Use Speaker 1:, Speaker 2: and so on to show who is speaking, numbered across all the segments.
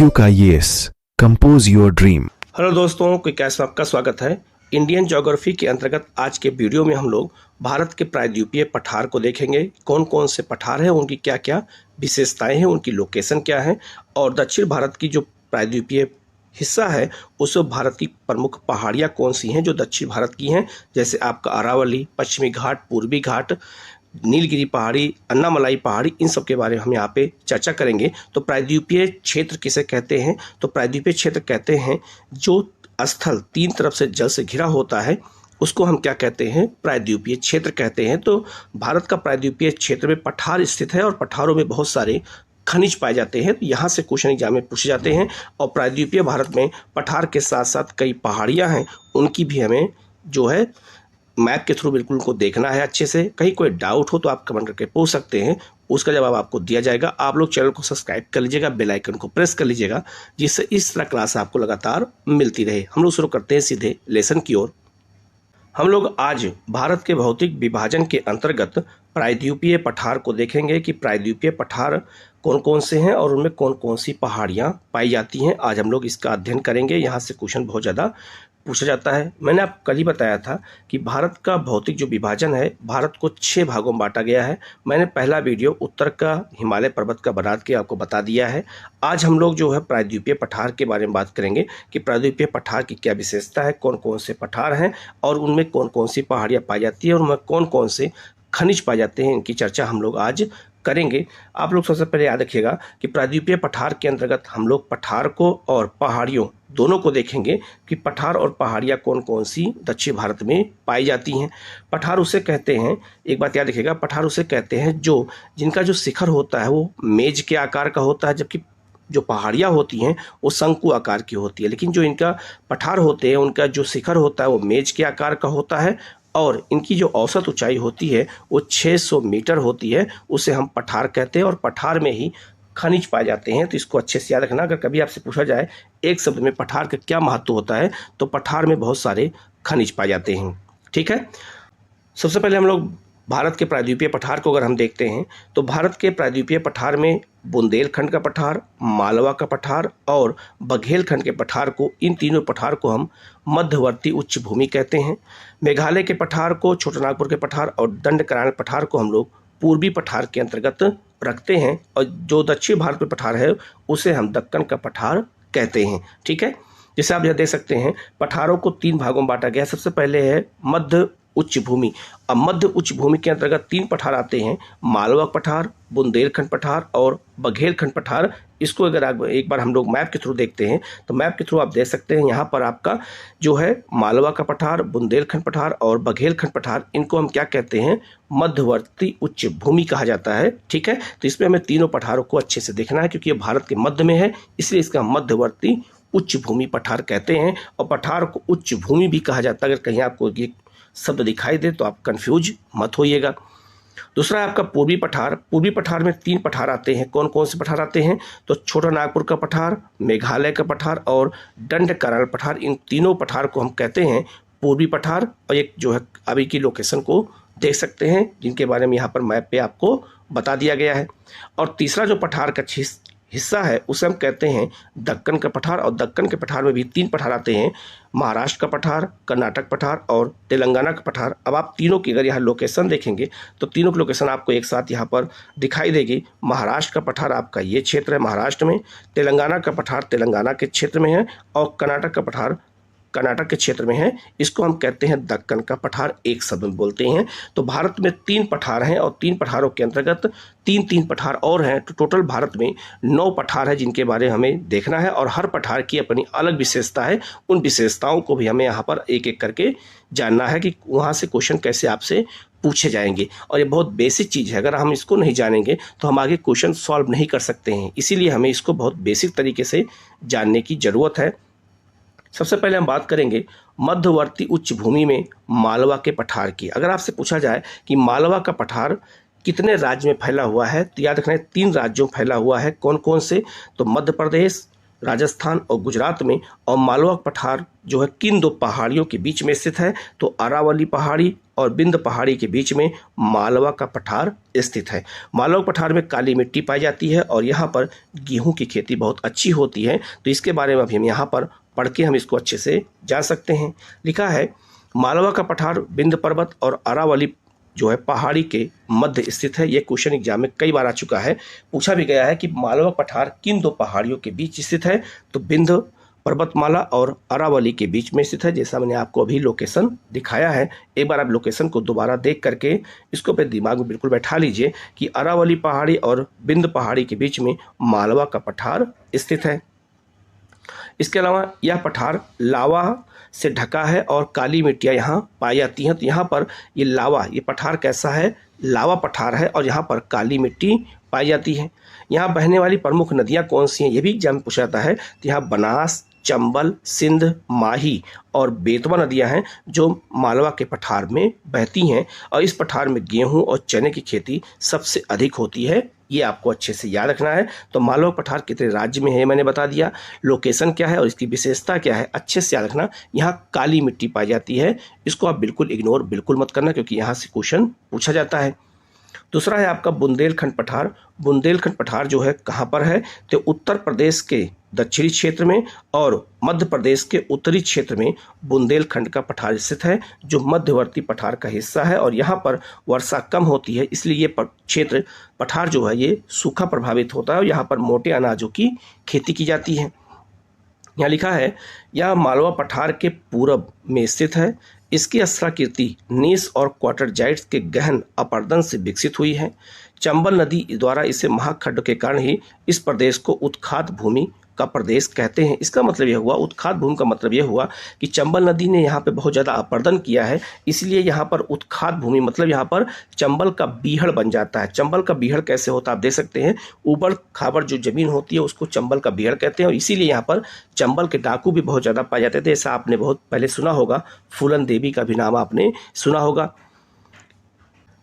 Speaker 1: IQ का yes, compose your dream.
Speaker 2: Hello दोस्तों, quick catch में आपका स्वागत है। इंडियन ज्योग्राफी के अंतर्गत आज के वीडियो में हम लोग भारत के प्रायद्वीपीय पठार को देखेंगे। कौन कौन से पठार हैं, उनकी क्या क्या विशेषताएं हैं, उनकी लोकेशन क्या है, और दक्षिण भारत की जो प्रायद्वीपीय हिस्सा है उसमें भारत की प्रमुख पहाड़ियाँ कौन सी हैं जो दक्षिण भारत की हैं, जैसे आपका अरावली, पश्चिमी घाट, पूर्वी घाट, नीलगिरी पहाड़ी, अन्नामलाई पहाड़ी, इन सब के बारे में हम यहाँ पे चर्चा करेंगे। तो प्रायद्वीपीय क्षेत्र किसे कहते हैं? तो प्रायद्वीपीय क्षेत्र कहते हैं जो स्थल तीन तरफ से जल से घिरा होता है, उसको हम क्या कहते हैं? प्रायद्वीपीय क्षेत्र कहते हैं। तो भारत का प्रायद्वीपीय क्षेत्र में पठार स्थित है और पठारों में बहुत सारे खनिज पाए जाते हैं। तो यहाँ से क्वेश्चन एग्जाम में पूछे जाते हैं। और प्रायद्वीपीय भारत में पठार के साथ साथ कई पहाड़ियाँ हैं, उनकी भी हमें जो है मैप के थ्रू बिल्कुल उनको देखना है अच्छे से। कहीं कोई डाउट हो तो आप कमेंट करके पूछ सकते हैं, उसका जवाब आपको दिया जाएगा। आप लोग चैनल को सब्सक्राइब कर लीजिएगा, बेल आइकन को प्रेस कर लीजिएगा, जिससे इस तरह क्लास आपको लगातार मिलती रहे। हम लोग शुरू करते हैं सीधे लेसन की ओर। हम लोग आज भारत के भौतिक विभाजन के अंतर्गत प्रायद्वीपीय पठार को देखेंगे कि प्रायद्वीपीय पठार कौन कौन से हैं और उनमें कौन कौन सी पहाड़ियाँ पाई जाती हैं। आज हम लोग इसका अध्ययन करेंगे। यहाँ से क्वेश्चन बहुत ज़्यादा पूछा जाता है। मैंने आपको कल ही बताया था कि भारत का भौतिक जो विभाजन है, भारत को 6 भागों में बांटा गया है। मैंने पहला वीडियो उत्तर का हिमालय पर्वत का बना के आपको बता दिया है। आज हम लोग जो है प्रायद्वीपीय पठार के बारे में बात करेंगे कि प्रायद्वीपीय पठार की क्या विशेषता है, कौन कौन से पठार हैं और उनमें कौन कौन सी पहाड़ियाँ पाई जाती है और उनमें कौन कौन से खनिज पाए जाते हैं। इनकी चर्चा हम लोग आज करेंगे। आप लोग सबसे पहले याद रखिएगा कि प्रायद्वीपीय पठार के अंतर्गत हम लोग पठार को और पहाड़ियों दोनों को देखेंगे कि पठार और पहाड़ियाँ कौन कौन सी दक्षिण भारत में पाई जाती हैं। पठार उसे कहते हैं, एक बात याद रखिएगा, पठार उसे कहते हैं जो जिनका जो शिखर होता है वो मेज के आकार का होता है, जबकि जो पहाड़ियाँ होती हैं वो शंकु आकार की होती है। लेकिन जो इनका पठार होते हैं उनका जो शिखर होता है वो मेज के आकार का होता है और इनकी जो औसत ऊंचाई होती है वो 600 मीटर होती है। उसे हम पठार कहते हैं और पठार में ही खनिज पाए जाते हैं। तो इसको अच्छे से याद रखना। अगर कभी आपसे पूछा जाए एक शब्द में पठार का क्या महत्व होता है, तो पठार में बहुत सारे खनिज पाए जाते हैं। ठीक है, सबसे पहले हम लोग भारत के प्रायद्वीपीय पठार को अगर हम देखते हैं तो भारत के प्रायद्वीपीय पठार में बुंदेलखंड का पठार, मालवा का पठार और बघेलखंड के पठार को, इन तीनों पठार को हम मध्यवर्ती उच्च भूमि कहते हैं। मेघालय के पठार को छोटानागपुर के पठार और दंडकारण्य पठार को हम लोग पूर्वी पठार के अंतर्गत रखते हैं और जो दक्षिण भारत में पठार है उसे हम दक्कन का पठार कहते हैं। ठीक है, जैसे आप यह देख सकते हैं पठारों को 3 भागों में बांटा गया। सबसे पहले है मध्य उच्च भूमि। अब मध्य उच्च भूमि के अंतर्गत 3 पठार आते हैं, मालवा पठार, बुंदेलखंड पठार और बघेलखंड पठार। इसको अगर आप एक बार हम लोग मैप के थ्रू देखते हैं तो मैप के थ्रू आप देख सकते हैं यहाँ पर आपका जो है मालवा का पठार, बुंदेलखंड पठार और बघेलखंड पठार, इनको हम क्या कहते हैं? मध्यवर्ती उच्च भूमि कहा जाता है। ठीक है, तो इसमें हमें तीनों पठारों को अच्छे से देखना है क्योंकि ये भारत के मध्य में है, इसलिए इसका मध्यवर्ती उच्च भूमि पठार कहते हैं। और पठार को उच्च भूमि भी कहा जाता है। अगर कहीं आपको ये शब्द दिखाई दे तो आप कंफ्यूज मत होइएगा। दूसरा है आपका पूर्वी पठार। पूर्वी पठार में 3 पठार आते हैं। कौन कौन से पठार आते हैं? तो छोटा नागपुर का पठार, मेघालय का पठार और दंडकारण्य पठार। इन तीनों पठार को हम कहते हैं पूर्वी पठार। और एक जो है अभी की लोकेशन को देख सकते हैं जिनके बारे में यहाँ पर मैप पे आपको बता दिया गया है। और तीसरा जो पठार का हिस्सा है उसे हम कहते हैं दक्कन का पठार। और दक्कन के पठार में भी 3 पठार आते हैं, महाराष्ट्र का पठार, कर्नाटक पठार और तेलंगाना का पठार। अब आप तीनों की अगर यहाँ लोकेशन देखेंगे तो तीनों की लोकेशन आपको एक साथ यहाँ पर दिखाई देगी। महाराष्ट्र का पठार आपका ये क्षेत्र है महाराष्ट्र में, तेलंगाना का पठार तेलंगाना के क्षेत्र में है और कर्नाटक का पठार कर्नाटक के क्षेत्र में है। इसको हम कहते हैं दक्कन का पठार, एक शब्द में बोलते हैं। तो भारत में 3 पठार हैं और 3 पठारों के अंतर्गत 3 पठार और हैं। तो टोटल भारत में 9 पठार है जिनके बारे में हमें देखना है और हर पठार की अपनी अलग विशेषता है। उन विशेषताओं को भी हमें यहाँ पर एक एक करके जानना है कि वहाँ से क्वेश्चन कैसे आपसे पूछे जाएंगे। और ये बहुत बेसिक चीज़ है, अगर हम इसको नहीं जानेंगे तो हम आगे क्वेश्चन सॉल्व नहीं कर सकते हैं। इसीलिए हमें इसको बहुत बेसिक तरीके से जानने की ज़रूरत है। सबसे पहले हम बात करेंगे मध्यवर्ती उच्च भूमि में मालवा के पठार की। अगर आपसे पूछा जाए कि मालवा का पठार कितने राज्य में फैला हुआ है तो याद रखना है 3 राज्यों में फैला हुआ है। कौन कौन से? तो मध्य प्रदेश, राजस्थान और गुजरात में, और मालवा पठार जो है किन दो पहाड़ियों के बीच में स्थित है? तो अरावली पहाड़ी और बिंद पहाड़ी के बीच में मालवा का पठार स्थित है। मालवा पठार में काली मिट्टी पाई जाती है और यहाँ पर गेहूं की खेती बहुत अच्छी होती है। तो इसके बारे में अभी हम यहाँ पर पढ़ के हम इसको अच्छे से जान सकते हैं। लिखा है मालवा का पठार बिंद पर्वत और अरावली जो है पहाड़ी के मध्य स्थित है। ये क्वेश्चन एग्जाम में कई बार आ चुका है, पूछा भी गया है कि मालवा पठार किन दो पहाड़ियों के बीच स्थित है? तो बिंद पर्वतमाला और अरावली के बीच में स्थित है, जैसा मैंने आपको अभी लोकेशन दिखाया है। एक बार आप लोकेशन को दोबारा देख करके इसको अपने दिमाग में बिल्कुल बैठा लीजिए कि अरावली पहाड़ी और बिंद पहाड़ी के बीच में मालवा का पठार स्थित है। इसके अलावा यह पठार लावा से ढका है और काली मिट्टियाँ यहाँ पाई जाती हैं। तो यहाँ पर ये लावा, ये पठार कैसा है? लावा पठार है और यहाँ पर काली मिट्टी पाई जाती है। यहाँ बहने वाली प्रमुख नदियाँ कौन सी हैं? ये भी एग्जाम में पूछा जाता है। तो यहाँ बनास, चंबल, सिंध, माही और बेतवा नदियाँ हैं जो मालवा के पठार में बहती हैं, और इस पठार में गेहूं और चने की खेती सबसे अधिक होती है। ये आपको अच्छे से याद रखना है। तो मालवा पठार कितने राज्य में है मैंने बता दिया, लोकेशन क्या है और इसकी विशेषता क्या है, अच्छे से याद रखना। यहाँ काली मिट्टी पाई जाती है, इसको आप बिल्कुल इग्नोर बिल्कुल मत करना क्योंकि यहाँ से क्वेश्चन पूछा जाता है। दूसरा है आपका बुंदेलखंड पठार। बुंदेलखंड पठार जो है कहाँ पर है? तो उत्तर प्रदेश के दक्षिणी क्षेत्र में और मध्य प्रदेश के उत्तरी क्षेत्र में बुंदेलखंड का पठार स्थित है, जो मध्यवर्ती पठार का हिस्सा है। और यहाँ पर वर्षा कम होती है, इसलिए ये क्षेत्र पठार जो है ये सूखा प्रभावित होता है और यहाँ पर मोटे अनाजों की खेती की जाती है। यहाँ लिखा है यह मालवा पठार के पूरब में स्थित है। इसकी स्थलाकृति नीस और क्वार्टरजाइट्स के गहन अपरदन से विकसित हुई है। चंबल नदी द्वारा इसे महाखड्ड के कारण ही इस प्रदेश को उत्खात भूमि का प्रदेश कहते हैं। इसका मतलब यह हुआ, उत्खात भूमि का मतलब यह हुआ कि चंबल नदी ने यहाँ पे बहुत ज़्यादा अपरदन किया है, इसलिए यहाँ पर उत्खात भूमि मतलब यहाँ पर चंबल का बीहड़ बन जाता है। चंबल का बीहड़ कैसे होता है आप देख सकते हैं, ऊबड़ खाबड़ जो जमीन होती है उसको चंबल का बीहड़ कहते हैं, और इसीलिए यहाँ पर चंबल के डाकू भी बहुत ज़्यादा पाए जाते थे। ऐसा आपने बहुत पहले सुना होगा, फूलन देवी का भी नाम आपने सुना होगा।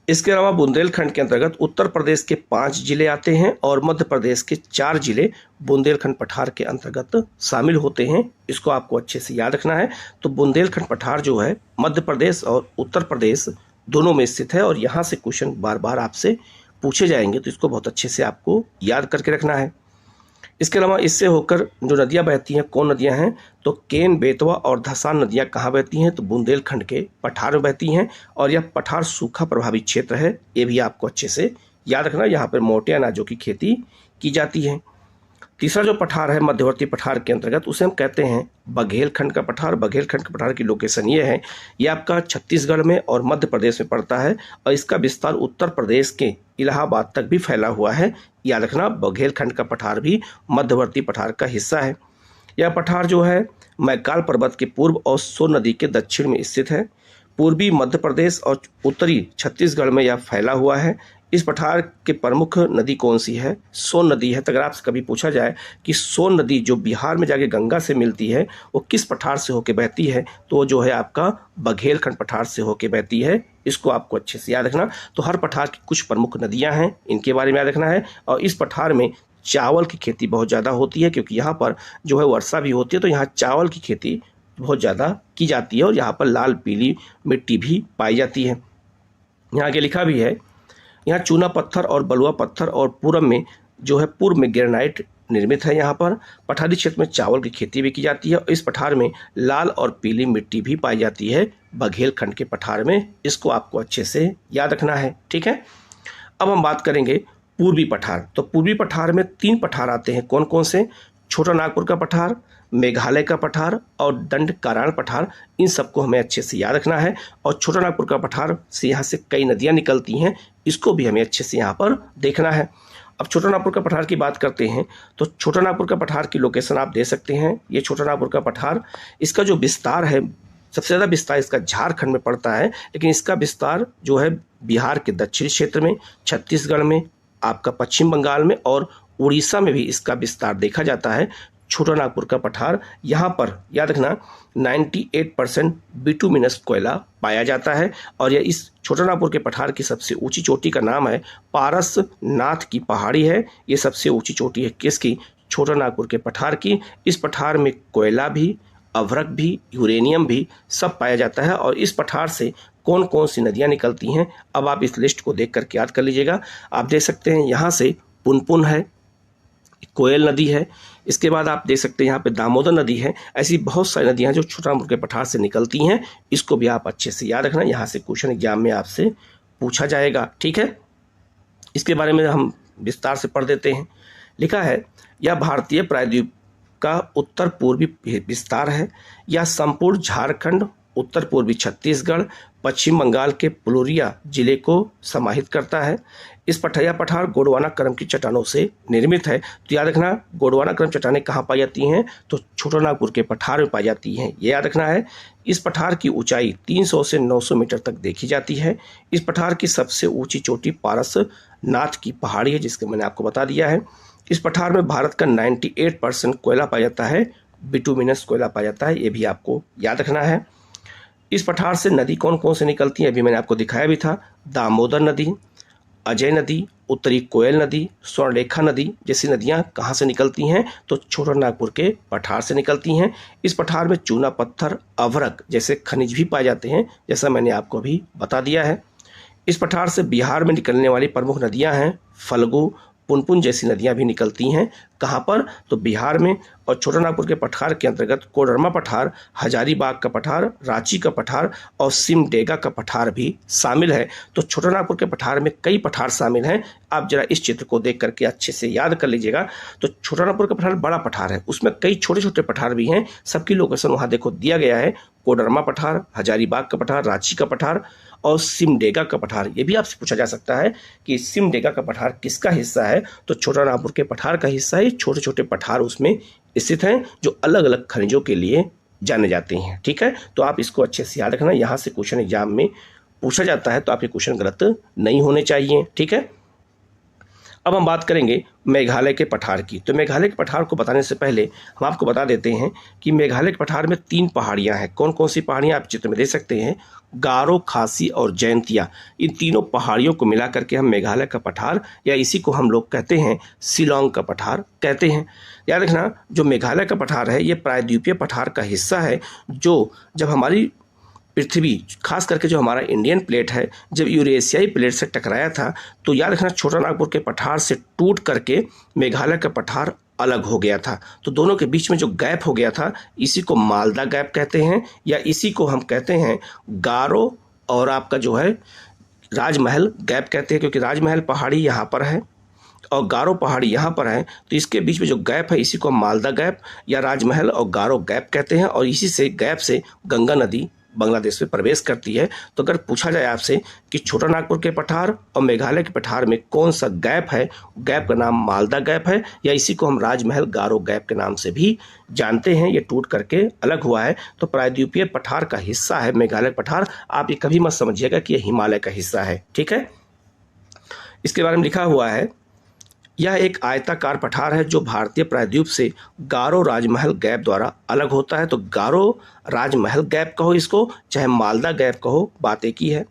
Speaker 2: इसके अलावा बुंदेलखंड के अंतर्गत उत्तर प्रदेश के 5 जिले आते हैं और मध्य प्रदेश के 4 जिले बुंदेलखंड पठार के अंतर्गत शामिल होते हैं। इसको आपको अच्छे से याद रखना है। तो बुंदेलखंड पठार जो है मध्य प्रदेश और उत्तर प्रदेश दोनों में स्थित है और यहाँ से क्वेश्चन बार बार आपसे पूछे जाएंगे, तो इसको बहुत अच्छे से आपको याद करके रखना है। इसके अलावा इससे होकर जो नदियाँ बहती हैं, कौन नदियाँ हैं? तो केन, बेतवा और धसान नदियाँ कहाँ बहती हैं? तो बुंदेलखंड के पठार में बहती हैं और यह पठार सूखा प्रभावित क्षेत्र है, ये भी आपको अच्छे से याद रखना। यहाँ पर मोटे अनाजों की खेती की जाती है। तीसरा जो पठार है मध्यवर्ती पठार के अंतर्गत, उसे हम कहते हैं बघेलखंड का पठार। बघेलखंड के पठार की लोकेशन ये है, ये आपका छत्तीसगढ़ में और मध्य प्रदेश में पड़ता है और इसका विस्तार उत्तर प्रदेश के इलाहाबाद तक भी फैला हुआ है। याद रखना, बघेलखंड का पठार भी मध्यवर्ती पठार का हिस्सा है। यह पठार जो है मैकाल पर्वत के पूर्व और सोन नदी के दक्षिण में स्थित है। पूर्वी मध्य प्रदेश और उत्तरी छत्तीसगढ़ में यह फैला हुआ है। इस पठार के प्रमुख नदी कौन सी है? सोन नदी है। तो अगर आपसे कभी पूछा जाए कि सोन नदी जो बिहार में जाके गंगा से मिलती है वो किस पठार से होकर बहती है, तो वो जो है आपका बघेलखंड पठार से होकर बहती है। इसको आपको अच्छे से याद रखना। तो हर पठार की कुछ प्रमुख नदियां हैं, इनके बारे में याद रखना है। और इस पठार में चावल की खेती बहुत ज़्यादा होती है क्योंकि यहाँ पर जो है वर्षा भी होती है, तो यहाँ चावल की खेती बहुत ज़्यादा की जाती है और यहाँ पर लाल पीली मिट्टी भी पाई जाती है। यहाँ आगे लिखा भी है, यहाँ चूना पत्थर और बलुआ पत्थर और पूरब में ग्रेनाइट निर्मित है। यहाँ पर पठारी क्षेत्र में चावल की खेती भी की जाती है और इस पठार में लाल और पीली मिट्टी भी पाई जाती है बघेलखंड के पठार में। इसको आपको अच्छे से याद रखना है, ठीक है। अब हम बात करेंगे पूर्वी पठार। तो पूर्वी पठार में 3 पठार आते हैं, कौन कौन से? छोटा नागपुर का पठार, मेघालय का पठार और दंडकारण्य पठार। इन सबको हमें अच्छे से याद रखना है। और छोटा नागपुर का पठार से यहाँ से कई नदियाँ निकलती हैं, इसको भी हमें अच्छे से यहाँ पर देखना है। अब छोटा नागपुर का पठार की बात करते हैं तो छोटा नागपुर का पठार की लोकेशन आप दे सकते हैं। ये छोटा नागपुर का पठार, इसका जो विस्तार है, सबसे ज़्यादा विस्तार इसका झारखंड में पड़ता है, लेकिन इसका विस्तार जो है बिहार के दक्षिणी क्षेत्र में, छत्तीसगढ़ में, आपका पश्चिम बंगाल में और उड़ीसा में भी इसका विस्तार देखा जाता है। छोटा नागपुर का पठार, यहाँ पर याद रखना 98% बिटुमिनस कोयला पाया जाता है और यह इस छोटा नागपुर के पठार की सबसे ऊंची चोटी का नाम है पारसनाथ की पहाड़ी है। ये सबसे ऊंची चोटी है किसकी? छोटा नागपुर के पठार की। इस पठार में कोयला भी, अभ्रक भी, यूरेनियम भी सब पाया जाता है। और इस पठार से कौन कौन सी नदियां निकलती हैं, अब आप इस लिस्ट को देख करके याद कर लीजिएगा। आप देख सकते हैं यहाँ से पुनपुन है, कोयल नदी है, इसके बाद आप देख सकते हैं यहाँ पे दामोदर नदी है। ऐसी बहुत सारी नदियां जो छोटा नागपुर के पठार से निकलती हैं, इसको भी आप अच्छे से याद रखना, यहाँ से क्वेश्चन एग्जाम में आपसे पूछा जाएगा। ठीक है, इसके बारे में हम विस्तार से पढ़ देते हैं। लिखा है, यह भारतीय प्रायद्वीप का उत्तर पूर्वी विस्तार है। यह संपूर्ण झारखंड, उत्तर पूर्वी छत्तीसगढ़, पश्चिम बंगाल के पुरुलिया जिले को समाहित करता है। इस पठार गोंडवाना क्रम की चट्टानों से निर्मित है। तो याद रखना, गोंडवाना क्रम चट्टानें कहाँ पाई जाती हैं, तो छोटा नागपुर के पठार में पाई जाती हैं, ये याद रखना है। इस पठार की ऊंचाई 300 से 900 मीटर तक देखी जाती है। इस पठार की सबसे ऊंची चोटी पारसनाथ की पहाड़ी है, जिसके मैंने आपको बता दिया है। इस पठार में भारत का 98% कोयला पाया जाता है, बिटुमिनस कोयला पाया जाता है, ये भी आपको याद रखना है। इस पठार से नदी कौन कौन से निकलती है, अभी मैंने आपको दिखाया भी था। दामोदर नदी, अजय नदी, उत्तरी कोयल नदी, स्वर्णरेखा नदी जैसी नदियां कहाँ से निकलती हैं, तो छोटा नागपुर के पठार से निकलती हैं। इस पठार में चूना पत्थर, अभ्रक जैसे खनिज भी पाए जाते हैं, जैसा मैंने आपको अभी बता दिया है। इस पठार से बिहार में निकलने वाली प्रमुख नदियां हैं फल्गु, पुनपुन जैसी नदियां भी निकलती हैं। कहाँ पर, तो बिहार में। और छोटा नागपुर के पठार के अंतर्गत कोडरमा पठार, हजारीबाग का पठार, रांची का पठार और सिमडेगा का पठार भी शामिल है। तो छोटा नागपुर के पठार में कई पठार शामिल हैं। आप जरा इस चित्र को देख करके अच्छे से याद कर लीजिएगा। तो छोटा नागपुर का पठार बड़ा पठार है, उसमें कई छोटे छोटे पठार भी हैं, सबकी लोकेशन वहाँ देखो दिया गया है। कोडरमा पठार, हजारीबाग का पठार, रांची का पठार और सिमडेगा का पठार। ये भी आपसे पूछा जा सकता है कि सिमडेगा का पठार किसका हिस्सा है, तो छोटा नागपुर के पठार का हिस्सा है। छोटे छोटे पठार उसमें स्थित हैं जो अलग अलग खनिजों के लिए जाने जाते हैं। ठीक है, तो आप इसको अच्छे से याद रखना, यहाँ से क्वेश्चन एग्जाम में पूछा जाता है, तो आपके क्वेश्चन गलत नहीं होने चाहिए। ठीक है, अब हम बात करेंगे मेघालय के पठार की। तो मेघालय के पठार को बताने से पहले हम आपको बता देते हैं कि मेघालय के पठार में 3 पहाड़ियां हैं। कौन कौन सी पहाड़ियां आप चित्र में देख सकते हैं, गारो, खासी और जयंतिया। इन तीनों पहाड़ियों को मिला करके हम मेघालय का पठार, या इसी को हम लोग कहते हैं शिलोंग का पठार कहते हैं। याद रखना, जो मेघालय का पठार है ये प्रायद्वीपीय पठार का हिस्सा है, जो जब हमारी पृथ्वी, खास करके जो हमारा इंडियन प्लेट है, जब यूरेशियाई प्लेट से टकराया था, तो याद रखना छोटा नागपुर के पठार से टूट करके मेघालय का पठार अलग हो गया था। तो दोनों के बीच में जो गैप हो गया था, इसी को मालदा गैप कहते हैं, या इसी को हम कहते हैं गारो और आपका जो है राजमहल गैप कहते हैं, क्योंकि राजमहल पहाड़ी यहाँ पर है और गारो पहाड़ी यहाँ पर है। तो इसके बीच में जो गैप है, इसी को मालदा गैप या राजमहल और गारो गैप कहते हैं। और इसी से गैप से गंगा नदी बांग्लादेश में प्रवेश करती है। तो अगर पूछा जाए आपसे कि छोटा नागपुर के पठार और मेघालय के पठार में कौन सा गैप है, गैप का नाम मालदा गैप है, या इसी को हम राजमहल गारो गैप के नाम से भी जानते हैं। ये टूट करके अलग हुआ है। तो प्रायद्वीपीय पठार का हिस्सा है मेघालय पठार। आप ये कभी मत समझिएगा कि यह हिमालय का हिस्सा है। ठीक है, इसके बारे में लिखा हुआ है, यह एक आयताकार पठार है जो भारतीय प्रायद्वीप से गारो राजमहल गैप द्वारा अलग होता है। तो गारो राजमहल गैप कहो इसको, चाहे मालदा गैप कहो, बात एक ही है।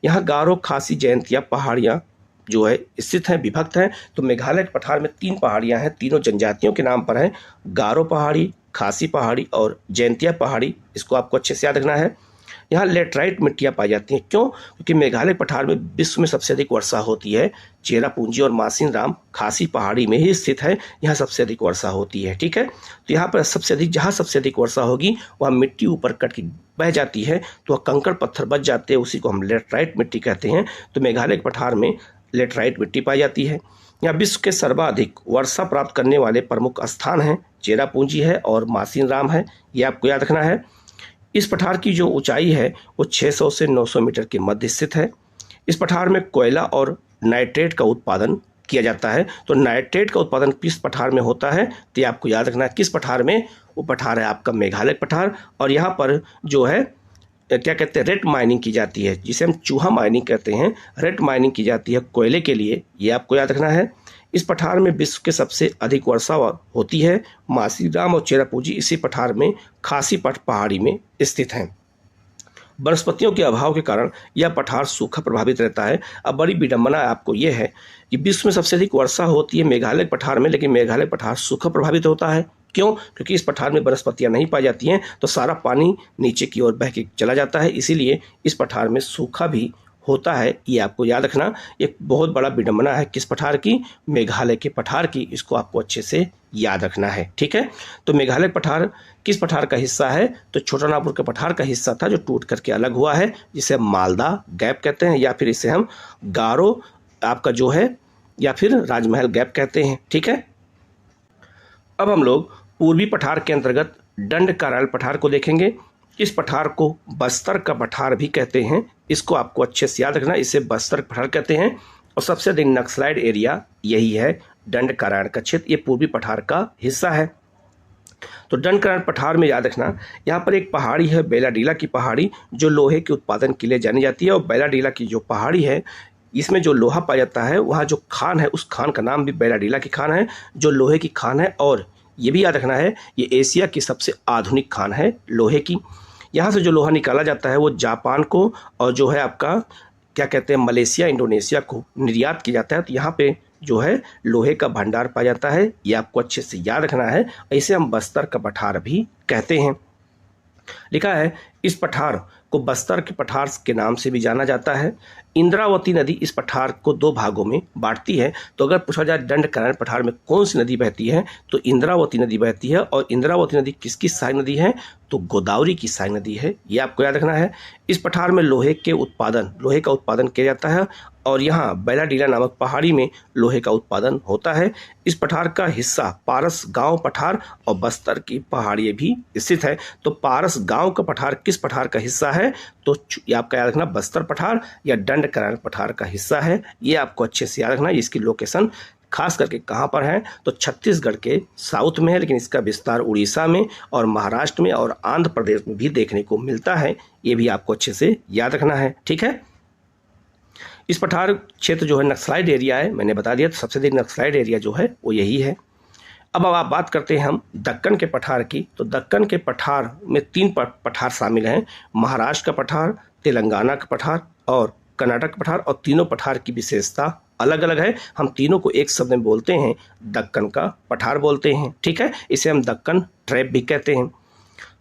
Speaker 2: यहाँ गारो, खासी, जयंतिया पहाड़ियाँ जो है स्थित हैं, विभक्त हैं। तो मेघालय के पठार में 3 पहाड़ियाँ हैं, तीनों जनजातियों के नाम पर हैं, गारो पहाड़ी, खासी पहाड़ी और जयंतिया पहाड़ी। इसको आपको अच्छे से याद रखना है। यहाँ लेटराइट मिट्टियाँ पाई जाती हैं। क्यों? क्योंकि मेघालय पठार में विश्व में सबसे अधिक वर्षा होती है। चेरापूंजी और मासिनराम खासी पहाड़ी में ही स्थित है, यहाँ सबसे अधिक वर्षा होती है। ठीक है, तो यहाँ पर जहाँ सबसे अधिक वर्षा होगी वहाँ मिट्टी ऊपर कट के बह जाती है, तो वह कंकड़ पत्थर बच जाते हैं, उसी को हम लेटराइट मिट्टी कहते हैं। तो मेघालय के पठार में लेटराइट मिट्टी पाई जाती है। यहाँ विश्व के सर्वाधिक वर्षा प्राप्त करने वाले प्रमुख स्थान हैं, चेरापूंजी है और मासिनराम है, ये आपको याद रखना है। इस पठार की जो ऊंचाई है वो 600 से 900 मीटर के मध्य स्थित है। इस पठार में कोयला और नाइट्रेट का उत्पादन किया जाता है। तो नाइट्रेट का उत्पादन किस पठार में होता है, तो ये आपको याद रखना है किस पठार में। वो पठार है आपका मेघालय पठार। और यहाँ पर जो है क्या कहते हैं, रेट माइनिंग की जाती है, जिसे हम चूहा माइनिंग कहते हैं। रेट माइनिंग की जाती है कोयले के लिए, ये आपको याद रखना है। इस पठार में विश्व के सबसे अधिक वर्षा होती है। मासीराम और चेरापूंजी इसी पठार में खासी पहाड़ी में स्थित हैं। वनस्पतियों के अभाव के कारण यह पठार सूखा प्रभावित रहता है। अब बड़ी विडंबना आपको यह है कि विश्व में सबसे अधिक वर्षा होती है मेघालय पठार में, लेकिन मेघालय पठार सूखा प्रभावित होता है। क्यों? क्योंकि इस पठार में वनस्पतियां नहीं पाई जाती हैं, तो सारा पानी नीचे की ओर बह के चला जाता है, इसीलिए इस पठार में सूखा भी होता है। ये आपको याद रखना, एक बहुत बड़ा विडंबना है किस पठार की? मेघालय के पठार की। इसको आपको अच्छे से याद रखना है, ठीक है। तो मेघालय पठार किस पठार का हिस्सा है? तो छोटा नागपुर के पठार का हिस्सा था, जो टूट करके अलग हुआ है, जिसे मालदा गैप कहते हैं, या फिर इसे हम गारो आपका जो है, या फिर राजमहल गैप कहते हैं, ठीक है। अब हम लोग पूर्वी पठार के अंतर्गत दंडकारण्य पठार को देखेंगे। इस पठार को बस्तर का पठार भी कहते हैं, इसको आपको अच्छे से याद रखना, इसे बस्तर का पठार कहते हैं। और सबसे अधिक नक्सलाइड एरिया यही है, दंडकारण्य का क्षेत्र, ये पूर्वी पठार का हिस्सा है। तो दंडकारण्य पठार में याद रखना, यहाँ पर एक पहाड़ी है बेलाडीला की पहाड़ी, जो लोहे के उत्पादन के लिए जानी जाती है। और बेलाडीला की जो पहाड़ी है, इसमें जो लोहा पाया जाता है, वहाँ जो खान है, उस खान का नाम भी बेलाडीला की खान है, जो लोहे की खान है। और ये भी याद रखना है, ये एशिया की सबसे आधुनिक खान है लोहे की। यहाँ से जो लोहा निकाला जाता है वो जापान को और जो है आपका क्या कहते हैं मलेशिया, इंडोनेशिया को निर्यात किया जाता है। तो यहाँ पे जो है लोहे का भंडार पाया जाता है, ये आपको अच्छे से याद रखना है। इसे हम बस्तर का पठार भी कहते हैं। लिखा है इस पठार को बस्तर के पठार के नाम से भी जाना जाता है। इंद्रावती नदी इस पठार को दो भागों में बांटती है। तो अगर पूछा जाए दंडकारण्य पठार में कौन सी नदी बहती है, तो इंद्रावती नदी बहती है। और इंद्रावती नदी किसकी सहायक नदी है? तो गोदावरी की सहायक नदी है, ये आपको याद रखना है। इस पठार में लोहे का उत्पादन किया जाता है, और यहाँ बेलाडीला नामक पहाड़ी में लोहे का उत्पादन होता है। इस पठार का हिस्सा पारस गांव पठार और बस्तर की पहाड़ियाँ भी स्थित है। तो पारस गांव का पठार किस पठार का हिस्सा है? तो ये आपका याद रखना, बस्तर पठार या दंडकारण्य पठार का हिस्सा है। ये आपको अच्छे से याद रखना। इसकी लोकेशन खास करके कहाँ पर है? तो छत्तीसगढ़ के साउथ में है, लेकिन इसका विस्तार उड़ीसा में और महाराष्ट्र में और आंध्र प्रदेश में भी देखने को मिलता है। ये भी आपको अच्छे से याद रखना है, ठीक है। इस पठार क्षेत्र जो है नक्सलाइड एरिया है, मैंने बता दिया। तो सबसे अधिक नक्सलाइड एरिया जो है वो यही है। अब आप बात करते हैं हम दक्कन के पठार की। तो दक्कन के पठार में तीन पठार शामिल हैं, महाराष्ट्र का पठार, तेलंगाना का पठार और कर्नाटक का पठार। और तीनों पठार की विशेषता अलग अलग है। हम तीनों को एक शब्द में बोलते हैं, दक्कन का पठार बोलते हैं, ठीक है। इसे हम दक्कन ट्रैप भी कहते हैं।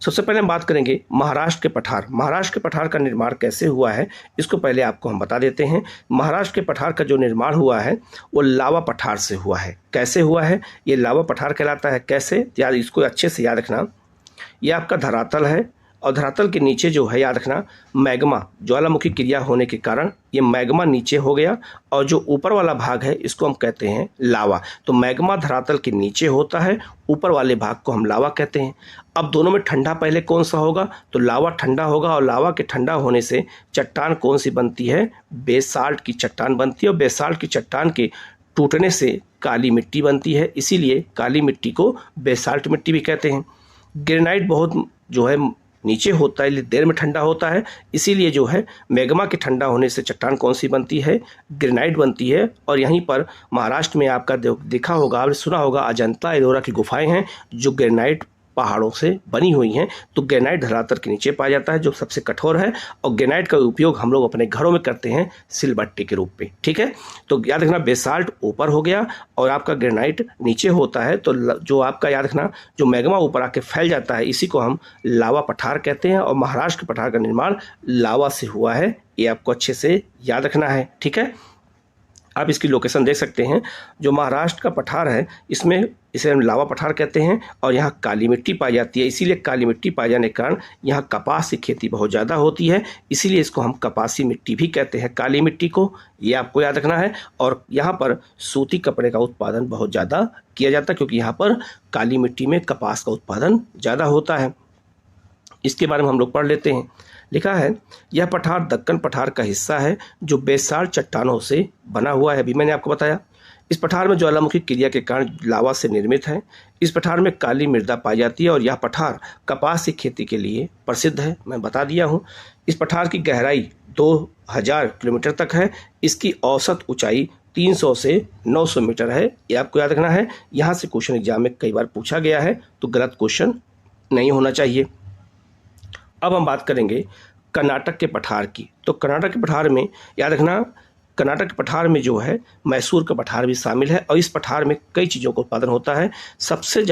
Speaker 2: सबसे पहले हम बात करेंगे महाराष्ट्र के पठार। महाराष्ट्र के पठार का निर्माण कैसे हुआ है, इसको पहले आपको हम बता देते हैं। महाराष्ट्र के पठार का जो निर्माण हुआ है वो लावा पठार से हुआ है। कैसे हुआ है? ये लावा पठार कहलाता है। कैसे? यार इसको अच्छे से याद रखना। ये आपका धरातल है, और धरातल के नीचे जो है याद रखना मैग्मा, ज्वालामुखी क्रिया होने के कारण ये मैग्मा नीचे हो गया, और जो ऊपर वाला भाग है इसको हम कहते हैं लावा। तो मैग्मा धरातल के नीचे होता है, ऊपर वाले भाग को हम लावा कहते हैं। अब दोनों में ठंडा पहले कौन सा होगा? तो लावा ठंडा होगा, और लावा के ठंडा होने से चट्टान कौन सी बनती है? बेसाल्ट की चट्टान बनती है। और बेसाल्ट की चट्टान के टूटने से काली मिट्टी बनती है, इसीलिए काली मिट्टी को बेसाल्ट मिट्टी भी कहते हैं। ग्रेनाइट बहुत जो है नीचे होता है, इसलिए देर में ठंडा होता है, इसीलिए जो है मैग्मा के ठंडा होने से चट्टान कौन सी बनती है? ग्रेनाइट बनती है। और यहीं पर महाराष्ट्र में आपका देखा होगा, आपने सुना होगा, अजंता एलोरा की गुफाएं हैं जो ग्रेनाइट पहाड़ों से बनी हुई हैं। तो ग्रेनाइट धरातल के नीचे पाया जाता है, जो सबसे कठोर है। और ग्रेनाइट का उपयोग हम लोग अपने घरों में करते हैं सिलबट्टे के रूप में, ठीक है। तो याद रखना बेसाल्ट ऊपर हो गया और आपका ग्रेनाइट नीचे होता है। तो जो आपका याद रखना जो मैग्मा ऊपर आके फैल जाता है, इसी को हम लावा पठार कहते हैं। और महाराष्ट्र के पठार का निर्माण लावा से हुआ है, ये आपको अच्छे से याद रखना है, ठीक है। आप इसकी लोकेशन देख सकते हैं। जो महाराष्ट्र का पठार है इसमें इसे हम लावा पठार कहते हैं, और यहाँ काली मिट्टी पाई जाती है। इसीलिए काली मिट्टी पाए जाने के कारण यहाँ कपास की खेती बहुत ज़्यादा होती है, इसीलिए इसको हम कपासी मिट्टी भी कहते हैं, काली मिट्टी को। ये आपको याद रखना है। और यहाँ पर सूती कपड़े का उत्पादन बहुत ज़्यादा किया जाता है, क्योंकि यहाँ पर काली मिट्टी में कपास का उत्पादन ज़्यादा होता है। इसके बारे में हम लोग पढ़ लेते हैं। लिखा है यह पठार दक्कन पठार का हिस्सा है, जो बेसाल्ट चट्टानों से बना हुआ है। अभी मैंने आपको बताया। इस पठार में ज्वालामुखी क्रिया के कारण लावा से निर्मित है। इस पठार में काली मृदा पाई जाती है, और यह पठार कपास की खेती के लिए प्रसिद्ध है, मैं बता दिया हूँ। इस पठार की गहराई 2000 किलोमीटर तक है। इसकी औसत ऊंचाई 300 से 900 मीटर है, ये आपको याद रखना है। यहाँ से क्वेश्चन एग्जाम में कई बार पूछा गया है, तो गलत क्वेश्चन नहीं होना चाहिए। अब हम बात करेंगे कर्नाटक के पठार की। तो कर्नाटक के पठार में याद रखना, कर्नाटक के पठार में जो है मैसूर का पठार भी शामिल है और इस पठार में कई चीज़ों का उत्पादन होता है। सबसे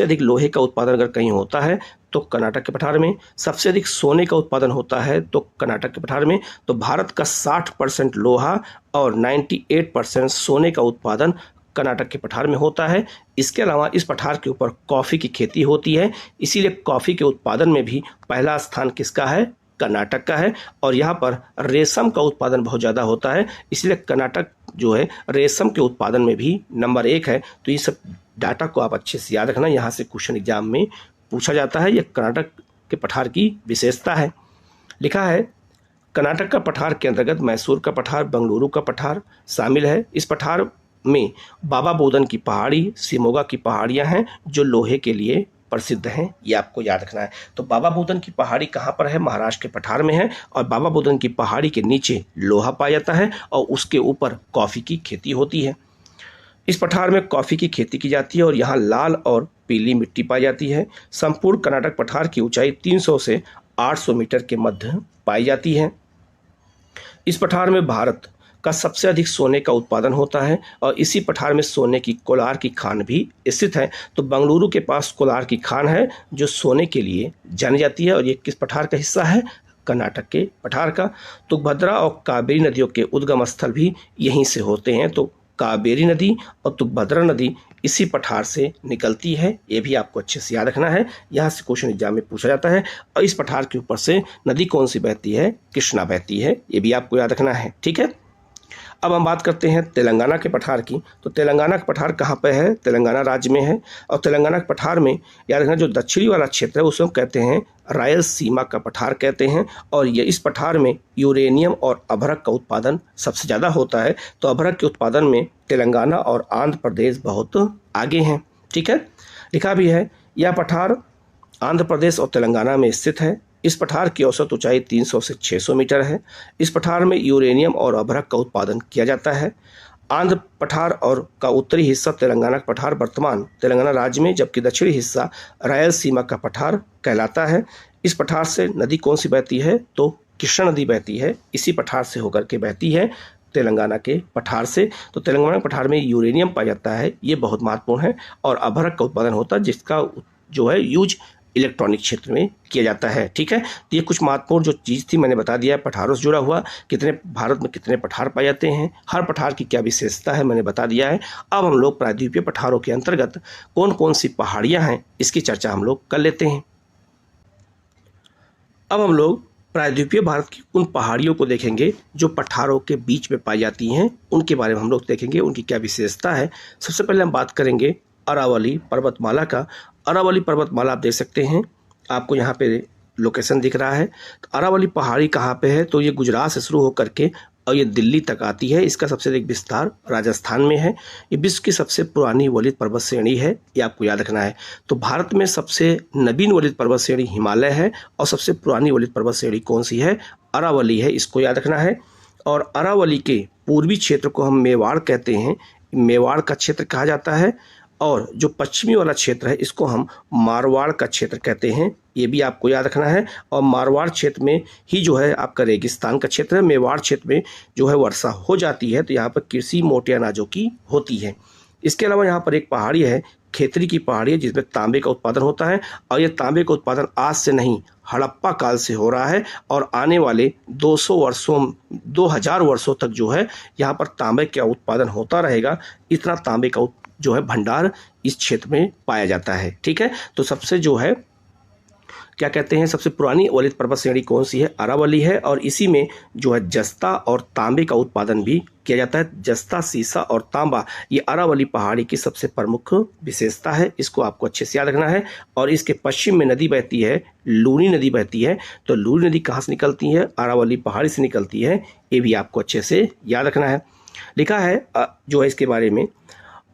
Speaker 2: अधिक लोहे का उत्पादन अगर कहीं होता है तो कर्नाटक के पठार में, सबसे अधिक सोने का उत्पादन होता है तो कर्नाटक के पठार में। तो भारत का 60% लोहा और 98% सोने का उत्पादन कर्नाटक के पठार में होता है। इसके अलावा इस पठार के ऊपर कॉफ़ी की खेती होती है, इसीलिए कॉफ़ी के उत्पादन में भी पहला स्थान किसका है? कर्नाटक का है। और यहाँ पर रेशम का उत्पादन बहुत ज़्यादा होता है, इसलिए कर्नाटक जो है रेशम के उत्पादन में भी नंबर 1 है। तो ये सब डाटा को आप अच्छे से याद रखना, यहाँ से क्वेश्चन एग्जाम में पूछा जाता है। यह कर्नाटक के पठार की विशेषता है। लिखा है कर्नाटक का पठार के अंतर्गत मैसूर का पठार, बेंगलुरु का पठार शामिल है। इस पठार में बाबा बोदन की पहाड़ी, शिमोगा की पहाड़ियाँ हैं जो लोहे के लिए प्रसिद्ध हैं, ये आपको याद रखना है। तो बाबा बोदन की पहाड़ी कहाँ पर है? महाराष्ट्र के पठार में है। और बाबा बोदन की पहाड़ी के नीचे लोहा पाया जाता है और उसके ऊपर कॉफ़ी की खेती होती है। इस पठार में कॉफ़ी की खेती की जाती है और यहाँ लाल और पीली मिट्टी पाई जाती है। संपूर्ण कर्नाटक पठार की ऊंचाई 300 से 800 मीटर के मध्य पाई जाती है। इस पठार में भारत का सबसे अधिक सोने का उत्पादन होता है और इसी पठार में सोने की कोलार की खान भी स्थित है। तो बेंगलुरु के पास कोलार की खान है जो सोने के लिए जानी जाती है और ये किस पठार का हिस्सा है? कर्नाटक के पठार का। तुंगभद्रा और कावेरी नदियों के उद्गम स्थल भी यहीं से होते हैं। तो कावेरी नदी और तुंगभद्रा नदी इसी पठार से निकलती है, ये भी आपको अच्छे से याद रखना है, यहाँ से क्वेश्चन एग्जाम में पूछा जाता है। और इस पठार के ऊपर से नदी कौन सी बहती है? कृष्णा बहती है, ये भी आपको याद रखना है। ठीक है, अब हम बात करते हैं तेलंगाना के पठार की। तो तेलंगाना का पठार कहाँ पे है? तेलंगाना राज्य में है। और तेलंगाना के पठार में याद रखना, जो दक्षिणी वाला क्षेत्र है उसे हम कहते हैं रायलसीमा का पठार कहते हैं। और ये इस पठार में यूरेनियम और अभ्रक का उत्पादन सबसे ज़्यादा होता है। तो अभ्रक के उत्पादन में तेलंगाना और आंध्र प्रदेश बहुत आगे हैं। ठीक है, लिखा भी है यह पठार आंध्र प्रदेश और तेलंगाना में स्थित है। इस पठार की औसत ऊंचाई 300 से 600 मीटर है। इस पठार में यूरेनियम और अभ्रक का उत्पादन किया जाता है। आंध्र पठार और का उत्तरी हिस्सा तेलंगाना का पठार वर्तमान तेलंगाना राज्य में, जबकि दक्षिणी हिस्सा रायलसीमा का पठार कहलाता है। इस पठार से नदी कौन सी बहती है? तो कृष्णा नदी बहती है, इसी पठार से होकर के बहती है तेलंगाना के पठार से। तो तेलंगाना के पठार में यूरेनियम पाया जाता है, ये बहुत महत्वपूर्ण है। और अभ्रक का उत्पादन होता है जिसका जो है यूज इलेक्ट्रॉनिक क्षेत्र में किया जाता है। ठीक है, तो ये कुछ महत्वपूर्ण जो चीज़ थी मैंने बता दिया है। पठारों से जुड़ा हुआ कितने भारत में कितने पठार पाए जाते हैं, हर पठार की क्या विशेषता है मैंने बता दिया है। अब हम लोग प्रायद्वीपीय पठारों के अंतर्गत कौन कौन सी पहाड़ियाँ हैं इसकी चर्चा हम लोग कर लेते हैं। अब हम लोग प्रायद्वीपीय भारत की उन पहाड़ियों को देखेंगे जो पठारों के बीच में पाई जाती हैं, उनके बारे में हम लोग देखेंगे उनकी क्या विशेषता है। सबसे पहले हम बात करेंगे अरावली पर्वतमाला का। अरावली पर्वतमाला आप देख सकते हैं, आपको यहाँ पे लोकेशन दिख रहा है। तो अरावली पहाड़ी कहाँ पे है? तो ये गुजरात से शुरू होकर के और ये दिल्ली तक आती है। इसका सबसे अधिक विस्तार राजस्थान में है। ये विश्व की सबसे पुरानी वलित पर्वत श्रेणी है, ये आपको याद रखना है। तो भारत में सबसे नवीन वलित पर्वत श्रेणी हिमालय है और सबसे पुरानी वलित पर्वत श्रेणी कौन सी है? अरावली है, इसको याद रखना है। और अरावली के पूर्वी क्षेत्र को हम मेवाड़ कहते हैं, मेवाड़ का क्षेत्र कहा जाता है। और जो पश्चिमी वाला क्षेत्र है इसको हम मारवाड़ का क्षेत्र कहते हैं, ये भी आपको याद रखना है। और मारवाड़ क्षेत्र में ही जो है आपका रेगिस्तान का क्षेत्र है। मेवाड़ क्षेत्र में जो है वर्षा हो जाती है, तो यहाँ पर कृषि मोटे अनाजों की होती है। इसके अलावा यहाँ पर एक पहाड़ी है, खेतरी की पहाड़ी है, जिसमें तांबे का उत्पादन होता है। और ये तांबे का उत्पादन आज से नहीं हड़प्पा काल से हो रहा है और आने वाले 2000 वर्षों तक जो है यहाँ पर तांबे का उत्पादन होता रहेगा। इतना तांबे का जो है भंडार इस क्षेत्र में पाया जाता है। ठीक है, तो सबसे जो है क्या कहते हैं, सबसे पुरानी वलित पर्वत श्रेणी कौन सी है? अरावली है। और इसी में जो है जस्ता और तांबे का उत्पादन भी किया जाता है। जस्ता, सीसा और तांबा ये अरावली पहाड़ी की सबसे प्रमुख विशेषता है, इसको आपको अच्छे से याद रखना है। और इसके पश्चिम में नदी बहती है, लूनी नदी बहती है। तो लूनी नदी कहाँ से निकलती है? अरावली पहाड़ी से निकलती है, ये भी आपको अच्छे से याद रखना है। लिखा है जो है इसके बारे में,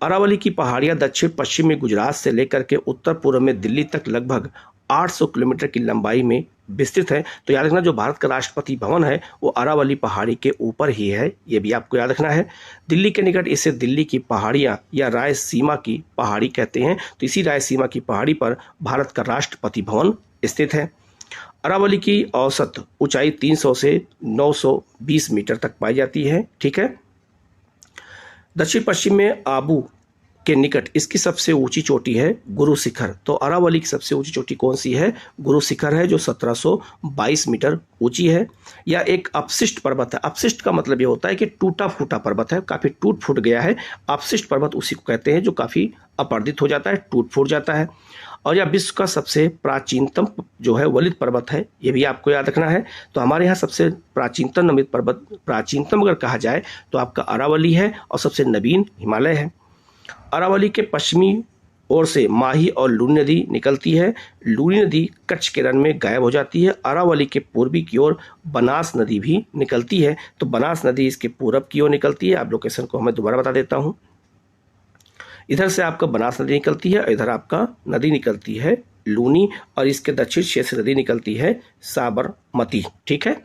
Speaker 2: अरावली की पहाड़ियाँ दक्षिण पश्चिम में गुजरात से लेकर के उत्तर पूर्व में दिल्ली तक लगभग 800 किलोमीटर की लंबाई में विस्तृत है। तो याद रखना, जो भारत का राष्ट्रपति भवन है वो अरावली पहाड़ी के ऊपर ही है, ये भी आपको याद रखना है। दिल्ली के निकट इसे दिल्ली की पहाड़ियाँ या रायसीमा की पहाड़ी कहते हैं। तो इसी रायसीमा की पहाड़ी पर भारत का राष्ट्रपति भवन स्थित है। अरावली की औसत ऊंचाई 300 से 920 मीटर तक पाई जाती है। ठीक है। दक्षिण पश्चिम में आबू के निकट इसकी सबसे ऊंची चोटी है गुरु शिखर। तो अरावली की सबसे ऊंची चोटी कौन सी है? गुरु शिखर है, जो 1722 मीटर ऊंची है। यह एक अपशिष्ट पर्वत है। अपशिष्ट का मतलब ये होता है कि टूटा फूटा पर्वत है, काफी टूट फूट गया है। अपशिष्ट पर्वत उसी को कहते हैं जो काफी अपरदित हो जाता है, टूट फूट जाता है। और यह विश्व का सबसे प्राचीनतम जो है वलित पर्वत है, ये भी आपको याद रखना है। तो हमारे यहाँ सबसे प्राचीनतम नमित पर्वत, प्राचीनतम अगर कहा जाए तो आपका अरावली है और सबसे नवीन हिमालय है। अरावली के पश्चिमी ओर से माही और लूनी नदी निकलती है। लूनी नदी कच्छ के रण में गायब हो जाती है। अरावली के पूर्वी की ओर बनास नदी भी निकलती है। तो बनास नदी इसके पूरब की ओर निकलती है। आप लोकेशन को मैं दोबारा बता देता हूँ। इधर से आपका बनास नदी निकलती है और इधर आपका नदी निकलती है लूनी, और इसके दक्षिण क्षेत्र नदी निकलती है साबरमती। ठीक है।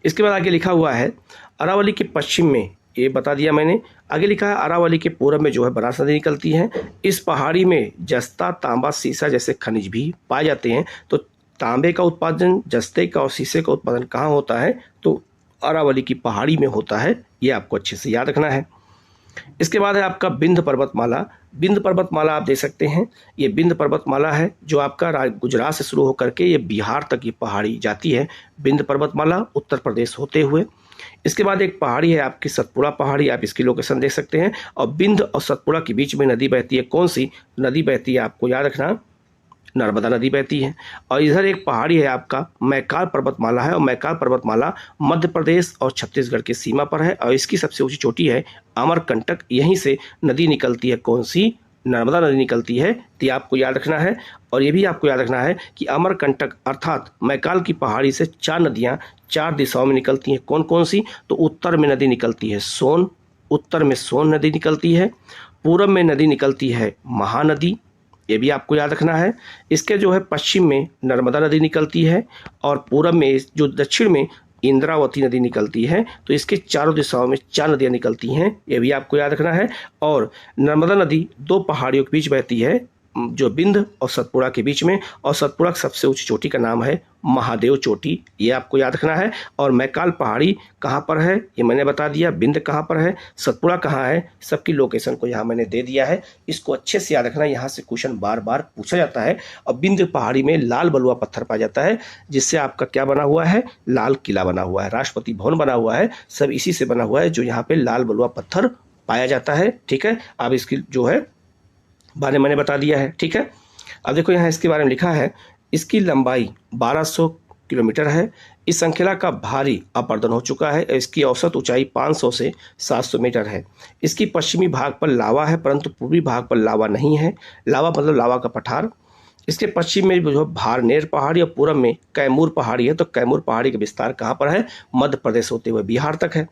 Speaker 2: इसके बाद आगे लिखा हुआ है अरावली के पश्चिम में, ये बता दिया मैंने। आगे लिखा है अरावली के पूर्व में जो है बनास नदी निकलती है। इस पहाड़ी में जस्ता, तांबा, सीसा जैसे खनिज भी पाए जाते हैं। तो तांबे का उत्पादन, जस्ते का और शीशे का उत्पादन कहाँ होता है? तो अरावली की पहाड़ी में होता है। ये आपको अच्छे से याद रखना है। इसके बाद है आपका विंध्य पर्वतमाला। विंध्य पर्वतमाला आप देख सकते हैं, ये विंध्य पर्वतमाला है जो आपका गुजरात से शुरू होकर के ये बिहार तक ये पहाड़ी जाती है। विंध्य पर्वतमाला उत्तर प्रदेश होते हुए। इसके बाद एक पहाड़ी है आपकी सतपुड़ा पहाड़ी, आप इसकी लोकेशन देख सकते हैं। और विंध्य और सतपुड़ा के बीच में नदी बहती है। कौन सी नदी बहती है आपको याद रखना? नर्मदा नदी बहती है। और इधर एक पहाड़ी है आपका मैकाल पर्वतमाला है, और मैकाल पर्वतमाला मध्य प्रदेश और छत्तीसगढ़ की सीमा पर है। और इसकी सबसे ऊंची चोटी है अमरकंटक। यहीं से नदी निकलती है। कौन सी? नर्मदा नदी निकलती है। तो ये आपको याद रखना है। और ये भी आपको याद रखना है कि अमरकंटक अर्थात मैकाल की पहाड़ी से 4 नदियां 4 दिशाओं में निकलती हैं। कौन कौन सी? तो उत्तर में नदी निकलती है सोन, उत्तर में सोन नदी निकलती है। पूरब में नदी निकलती है महानदी, ये भी आपको याद रखना है। इसके जो है पश्चिम में नर्मदा नदी निकलती है, और पूरब में जो दक्षिण में इंद्रावती नदी निकलती है। तो इसके चारों दिशाओं में 4 नदियां निकलती हैं, ये भी आपको याद रखना है। और नर्मदा नदी 2 पहाड़ियों के बीच बहती है, जो विंध्य और सतपुड़ा के बीच में। और सतपुड़ा की सबसे ऊंची चोटी का नाम है महादेव चोटी, ये आपको याद रखना है। और मैकाल पहाड़ी कहाँ पर है ये मैंने बता दिया। विंध्य कहाँ पर है, सतपुड़ा कहाँ है, सबकी लोकेशन को यहाँ मैंने दे दिया है। इसको अच्छे से याद रखना, यहाँ से क्वेश्चन बार बार पूछा जाता है। और विंध्य पहाड़ी में लाल बलुआ पत्थर पाया जाता है, जिससे आपका क्या बना हुआ है? लाल किला बना हुआ है, राष्ट्रपति भवन बना हुआ है, सब इसी से बना हुआ है, जो यहाँ पे लाल बलुआ पत्थर पाया जाता है। ठीक है। अब इसकी जो है बारे में मैंने बता दिया है। ठीक है। अब देखो यहाँ इसके बारे में लिखा है, इसकी लंबाई 1200 किलोमीटर है। इस श्रृंखला का भारी अपरदन हो चुका है। इसकी औसत ऊंचाई 500 से 700 मीटर है। इसकी पश्चिमी भाग पर लावा है, परंतु पूर्वी भाग पर लावा नहीं है। लावा मतलब लावा का पठार। इसके पश्चिम में जो भारनेर पहाड़ी और पूरब में कैमूर पहाड़ी है। तो कैमूर पहाड़ी का विस्तार कहाँ पर है? मध्य प्रदेश होते हुए बिहार तक है।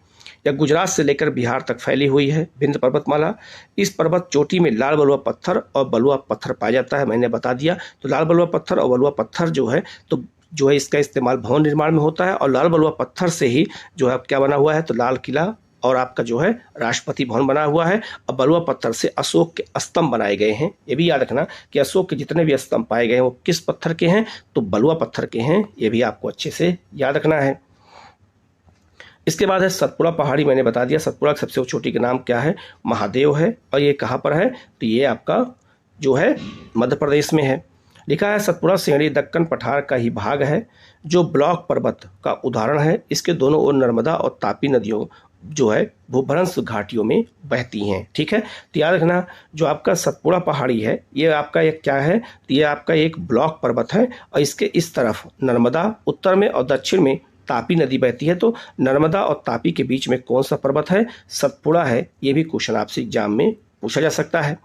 Speaker 2: या गुजरात से लेकर बिहार तक फैली हुई है विंध्य पर्वतमाला। इस पर्वत चोटी में लाल बलुआ पत्थर और बलुआ पत्थर पाया जाता है, मैंने बता दिया। तो लाल बलुआ पत्थर और बलुआ पत्थर जो है इसका इस्तेमाल भवन निर्माण में होता है। और लाल बलुआ पत्थर से ही जो है क्या बना हुआ है? तो लाल किला और आपका जो है राष्ट्रपति भवन बना हुआ है। और बलुआ पत्थर से अशोक के स्तंभ बनाए गए हैं। ये भी याद रखना कि अशोक के जितने भी स्तंभ पाए गए हैं वो किस पत्थर के हैं? तो बलुआ पत्थर के हैं। ये भी आपको अच्छे से याद रखना है। इसके बाद है सतपुड़ा पहाड़ी, मैंने बता दिया। सतपुड़ा की सबसे चोटी का नाम क्या है? महादेव है। और ये कहाँ पर है? तो ये आपका जो है मध्य प्रदेश में है। लिखा है सतपुड़ा श्रेणी दक्कन पठार का ही भाग है, जो ब्लॉक पर्वत का उदाहरण है। इसके दोनों ओर नर्मदा और तापी नदियों जो है भूभ्रंश घाटियों में बहती हैं। ठीक है। तो याद रखना, जो आपका सतपुड़ा पहाड़ी है ये आपका एक क्या है? तो ये आपका एक ब्लॉक पर्वत है, और इसके इस तरफ नर्मदा उत्तर में और दक्षिण में तापी नदी बहती है। तो नर्मदा और तापी के बीच में कौन सा पर्वत है? सतपुड़ा है। ये भी क्वेश्चन आपसे एग्जाम में पूछा जा सकता है।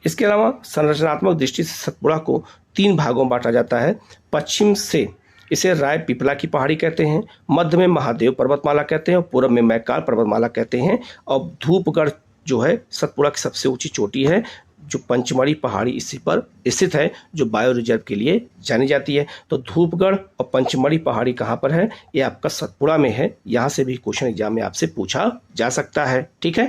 Speaker 2: इसके अलावा संरचनात्मक दृष्टि से सतपुड़ा को 3 भागों में बांटा जाता है। पश्चिम से इसे राय पिपला की पहाड़ी कहते हैं, मध्य में महादेव पर्वतमाला कहते हैं, और पूर्व में मैकाल पर्वतमाला कहते हैं। और धूपगढ़ जो है सतपुड़ा की सबसे ऊंची चोटी है, जो पंचमढ़ी पहाड़ी इसी पर स्थित है, जो बायो रिजर्व के लिए जानी जाती है। तो धूपगढ़ और पंचमढ़ी पहाड़ी कहाँ पर है? ये आपका सतपुड़ा में है। यहाँ से भी क्वेश्चन एग्जाम में आपसे पूछा जा सकता है। ठीक है।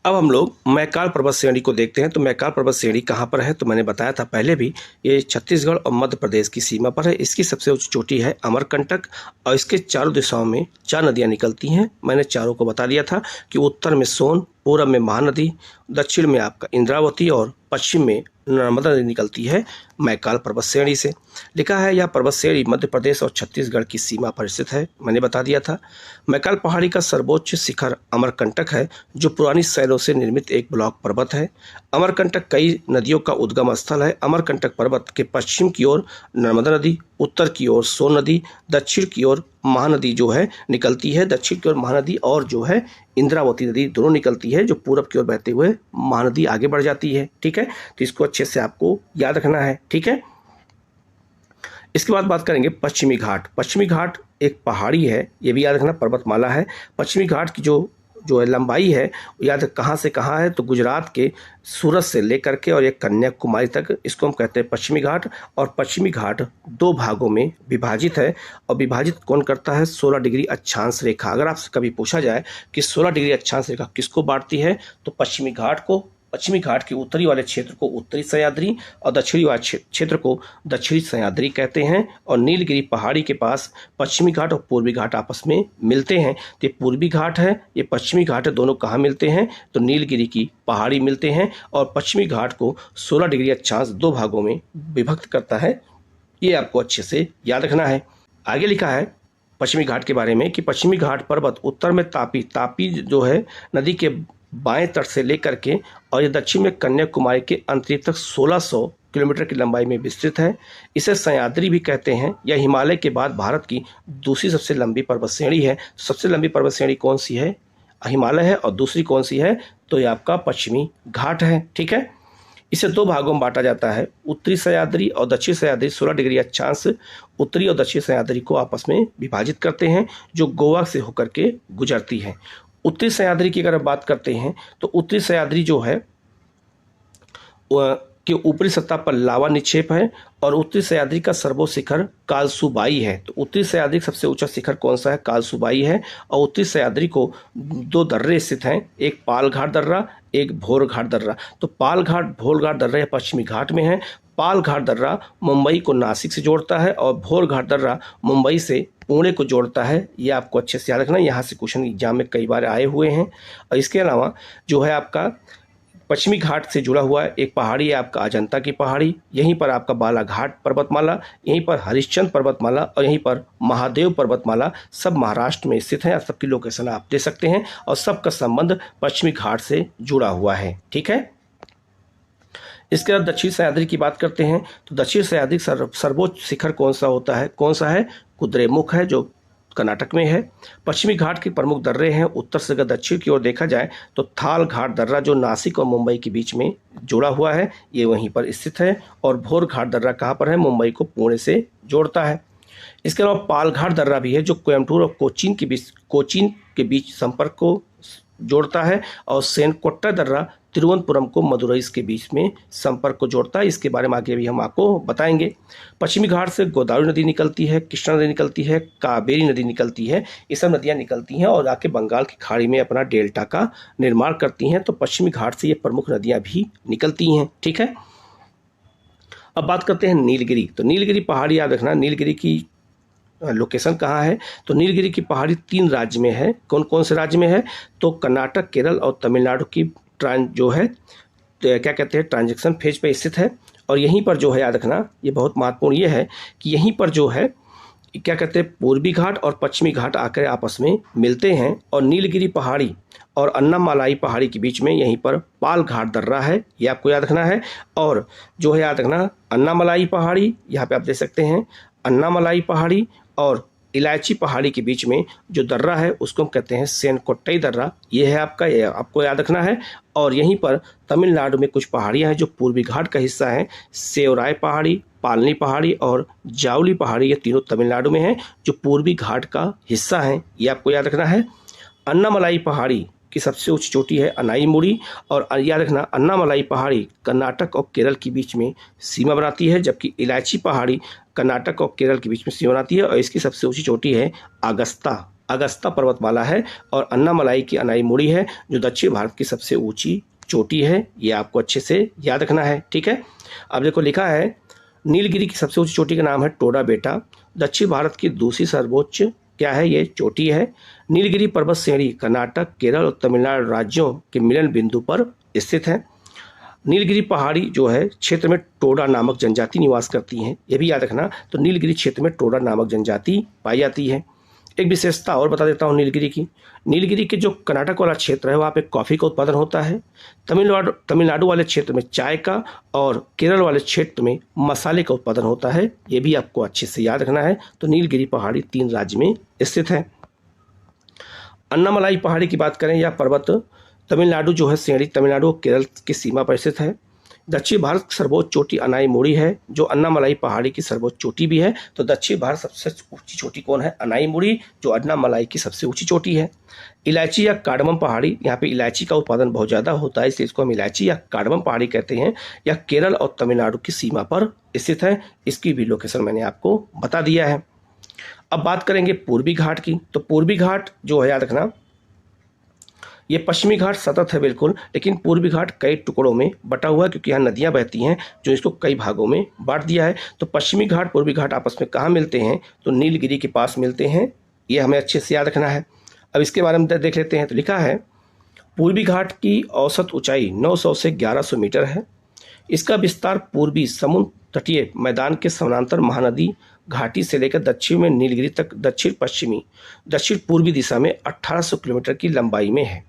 Speaker 2: अब हम लोग मैकाल पर्वत श्रेणी को देखते हैं। तो मैकाल पर्वत श्रेणी कहाँ पर है? तो मैंने बताया था पहले भी, ये छत्तीसगढ़ और मध्य प्रदेश की सीमा पर है। इसकी सबसे ऊंची चोटी है अमरकंटक और इसके चारों दिशाओं में 4 नदियाँ निकलती हैं। मैंने चारों को बता दिया था कि उत्तर में सोन, पूरब में महानदी, दक्षिण में आपका इंद्रावती और पश्चिम में नर्मदा नदी निकलती है मैकाल पर्वत श्रेणी से। लिखा है यह पर्वत श्रेणी मध्य प्रदेश और छत्तीसगढ़ की सीमा पर स्थित है। मैंने बता दिया था। मैकाल पहाड़ी का सर्वोच्च शिखर अमरकंटक है, जो पुरानी शैलों से निर्मित एक ब्लॉक पर्वत है। अमरकंटक कई नदियों का उद्गम स्थल है। अमरकंटक पर्वत के पश्चिम की ओर नर्मदा नदी, उत्तर की ओर सोन नदी, दक्षिण की ओर महानदी जो है निकलती है। दक्षिण की ओर महानदी और जो है इंद्रावती नदी दोनों निकलती है, जो पूरब की ओर बहते हुए महानदी आगे बढ़ जाती है। ठीक है, तो इसको अच्छे से आपको याद रखना है। ठीक है, इसके बाद बात करेंगे पश्चिमी घाट। पश्चिमी घाट एक पहाड़ी है, ये भी याद रखना, पर्वतमाला है। पश्चिमी घाट की जो है लंबाई है, याद कहाँ से कहाँ है? तो गुजरात के सूरत से लेकर के और ये कन्याकुमारी तक, इसको हम कहते हैं पश्चिमी घाट। और पश्चिमी घाट 2 भागों में विभाजित है। और विभाजित कौन करता है? 16 डिग्री अक्षांश रेखा। अगर आपसे कभी पूछा जाए कि 16 डिग्री अक्षांश रेखा किसको बांटती है, तो पश्चिमी घाट को, पश्चिमी घाट के उत्तरी वाले क्षेत्र को उत्तरी सह्याद्री और दक्षिणी वाले क्षेत्र को दक्षिणी सह्याद्री कहते हैं। और नीलगिरी पहाड़ी के पास पश्चिमी घाट और पूर्वी घाट आपस में मिलते हैं। तो ये पूर्वी घाट है, ये पश्चिमी घाट है, दोनों कहाँ मिलते हैं? तो नीलगिरी की पहाड़ी मिलते हैं। और पश्चिमी घाट को 16 डिग्री अक्षांश 2 भागों में विभक्त करता है। ये आपको अच्छे से याद रखना है। आगे लिखा है पश्चिमी घाट के बारे में कि पश्चिमी घाट पर्वत उत्तर में तापी जो है नदी के बाएं तट से लेकर के और ये दक्षिण में कन्याकुमारी के अंतरिक्ष तक 1600 किलोमीटर की लंबाई में विस्तृत है। इसे सह्याद्री भी कहते हैं। यह हिमालय के बाद भारत की दूसरी सबसे लंबी पर्वत श्रेणी है। सबसे लंबी पर्वत श्रेणी कौन सी है? हिमालय है। और दूसरी कौन सी है? तो ये आपका पश्चिमी घाट है। ठीक है, इसे 2 भागों में बांटा जाता है, उत्तरी सह्याद्री और दक्षिण सह्याद्री। 16 डिग्री अक्षांश उत्तरी और दक्षिण सह्याद्री को आपस में विभाजित करते हैं, जो गोवा से होकर के गुजरती है। उत्तरी सह्याद्री की अगर बात करते हैं तो उत्तरी सह्याद्री जो है के ऊपरी सतह पर लावा निक्षेप है। और उत्तरी सह्याद्री का सर्वोच्च शिखर कालसूबाई है। तो उत्तरी सह्याद्री का सबसे ऊंचा शिखर कौन सा है? कालसूबाई है। और उत्तरी सह्याद्री को 2 दर्रे स्थित हैं, एक पालघाट दर्रा, एक भोरघाट दर्रा। तो पालघाट भोरघाट दर्रा या पश्चिमी घाट में है। पालघाट दर्रा मुंबई को नासिक से जोड़ता है और भोरघाट दर्रा मुंबई से पुणे को जोड़ता है। ये आपको अच्छे से याद रखना, यहाँ से क्वेश्चन एग्जाम में कई बार आए हुए हैं। और इसके अलावा जो है आपका पश्चिमी घाट से जुड़ा हुआ एक पहाड़ी है आपका अजंता की पहाड़ी। यहीं पर आपका बालाघाट पर्वतमाला, यहीं पर हरिश्चंद्र पर्वतमाला और यहीं पर महादेव पर्वतमाला सब महाराष्ट्र में स्थित हैं। सबकी लोकेशन आप दे सकते हैं और सबका संबंध पश्चिमी घाट से जुड़ा हुआ है। ठीक है, इसके बाद दक्षिण सह्याद्री की बात करते हैं। तो दक्षिण सह्याद्री सर्वोच्च शिखर कौन सा होता है? कौन सा है? कुद्रेमुख है, जो कर्नाटक में है। पश्चिमी घाट के प्रमुख दर्रे हैं। उत्तर से अगर दक्षिण की ओर देखा जाए तो थाल घाट दर्रा, जो नासिक और मुंबई के बीच में जुड़ा हुआ है, ये वहीं पर स्थित है। और भोर घाट दर्रा कहाँ पर है? मुंबई को पुणे से जोड़ता है। इसके अलावा पालघाट दर्रा भी है, जो कोयम्बटूर और कोचीन के बीच संपर्क को जोड़ता है। और सेनकोट्टा दर्रा तिरुवनंतपुरम को मदुरई के बीच में संपर्क को जोड़ता है। इसके बारे में आगे भी हम आपको बताएंगे। पश्चिमी घाट से गोदावरी नदी निकलती है, कृष्णा नदी निकलती है, कावेरी नदी निकलती है। ये सब नदियाँ निकलती हैं और आके बंगाल की खाड़ी में अपना डेल्टा का निर्माण करती हैं। तो पश्चिमी घाट से ये प्रमुख नदियाँ भी निकलती हैं। ठीक है, अब बात करते हैं नीलगिरी। तो नीलगिरी पहाड़ी याद रखना, नीलगिरी की लोकेशन कहाँ है? तो नीलगिरी की पहाड़ी 3 राज्य में है। कौन कौन से राज्य में है? तो कर्नाटक, केरल और तमिलनाडु की जो है तो क्या कहते हैं ट्रांजैक्शन फेज पे स्थित है। और यहीं पर जो है याद रखना, ये बहुत महत्वपूर्ण ये है कि यहीं पर जो है क्या कहते हैं पूर्वी घाट और पश्चिमी घाट आकर आपस में मिलते हैं। और नीलगिरी पहाड़ी और अन्नामलाई पहाड़ी के बीच में यहीं पर पालघाट दर्रा है, ये आपको याद रखना है। और जो है याद रखना, अन्नामलाई पहाड़ी यहाँ पे आप देख सकते हैं, अन्नामलाई पहाड़ी और इलायची पहाड़ी के बीच में जो दर्रा है उसको हम कहते हैं सेनकोट्टई दर्रा। ये है आपका, ये आपको याद रखना है। और यहीं पर तमिलनाडु में कुछ पहाड़ियाँ हैं जो पूर्वी घाट का हिस्सा हैं। सेवराय पहाड़ी, पालनी पहाड़ी और जावली पहाड़ी, ये तीनों तमिलनाडु में हैं जो पूर्वी घाट का हिस्सा हैं। ये आपको याद रखना है। अन्नामलाई पहाड़ी की सबसे ऊंची चोटी है अनाईमुड़ी। और याद रखना, अन्नामलाई पहाड़ी कर्नाटक और केरल के बीच में सीमा बनाती है, जबकि इलायची पहाड़ी कर्नाटक और केरल के बीच में सीमा बनाती है। और इसकी सबसे ऊंची चोटी है अगस्ता अगस्ता पर्वतमाला है और अन्नामलाई की अनाईमुड़ी है जो दक्षिण भारत की सबसे ऊंची चोटी है। ये आपको अच्छे से याद रखना है, ठीक है। अब देखो लिखा है नीलगिरी की सबसे ऊंची चोटी का नाम है टोडा बेटा। दक्षिण भारत की दूसरी सर्वोच्च क्या है, ये चोटी है। नीलगिरी पर्वत श्रेणी कर्नाटक, केरल और तमिलनाडु राज्यों के मिलन बिंदु पर स्थित है। नीलगिरी पहाड़ी जो है क्षेत्र में टोडा नामक जनजाति निवास करती हैं, ये भी याद रखना। तो नीलगिरी क्षेत्र में टोडा नामक जनजाति पाई जाती है। एक विशेषता और बता देता हूँ नीलगिरी की। नीलगिरी के जो कर्नाटक वाला क्षेत्र है वहाँ पे कॉफ़ी का उत्पादन होता है। तमिलनाडु वाले क्षेत्र में चाय का और केरल वाले क्षेत्र में मसाले का उत्पादन होता है। ये भी आपको अच्छे से याद रखना है। तो नीलगिरी पहाड़ी 3 राज्य में स्थित है। अन्नामलाई पहाड़ी की बात करें, यह पर्वत तमिलनाडु जो है श्रेणी तमिलनाडु और केरल की सीमा पर स्थित है। दक्षिण भारत की सर्वोच्च चोटी अनाईमुड़ी है जो अन्नामलाई पहाड़ी की सर्वोच्च चोटी भी है। तो दक्षिण भारत सबसे ऊंची चोटी कौन है, अनाईमुड़ी, जो अन्नामलाई की सबसे ऊंची चोटी है। इलायची या कार्डमम पहाड़ी, यहाँ पे इलायची का उत्पादन बहुत ज़्यादा होता है इसलिए इसको हम इलायची या कार्डमम पहाड़ी कहते हैं। यह केरल और तमिलनाडु की सीमा पर स्थित है। इसकी भी लोकेशन मैंने आपको बता दिया है। अब बात करेंगे पूर्वी घाट की। तो पूर्वी घाट जो है याद रखना, ये पश्चिमी घाट सतत है बिल्कुल, लेकिन पूर्वी घाट कई टुकड़ों में बटा हुआ है क्योंकि यहाँ नदियाँ बहती हैं जो इसको कई भागों में बांट दिया है। तो पश्चिमी घाट पूर्वी घाट आपस में कहाँ मिलते हैं, तो नीलगिरी के पास मिलते हैं। ये हमें अच्छे से याद रखना है। अब इसके बारे में देख लेते हैं। तो लिखा है पूर्वी घाट की औसत ऊंचाई 900 से 1100 मीटर है। इसका विस्तार पूर्वी समुद्र तटीय मैदान के समानांतर महानदी घाटी से लेकर दक्षिण में नीलगिरी तक दक्षिण पूर्वी दिशा में 1800 किलोमीटर की लंबाई में है,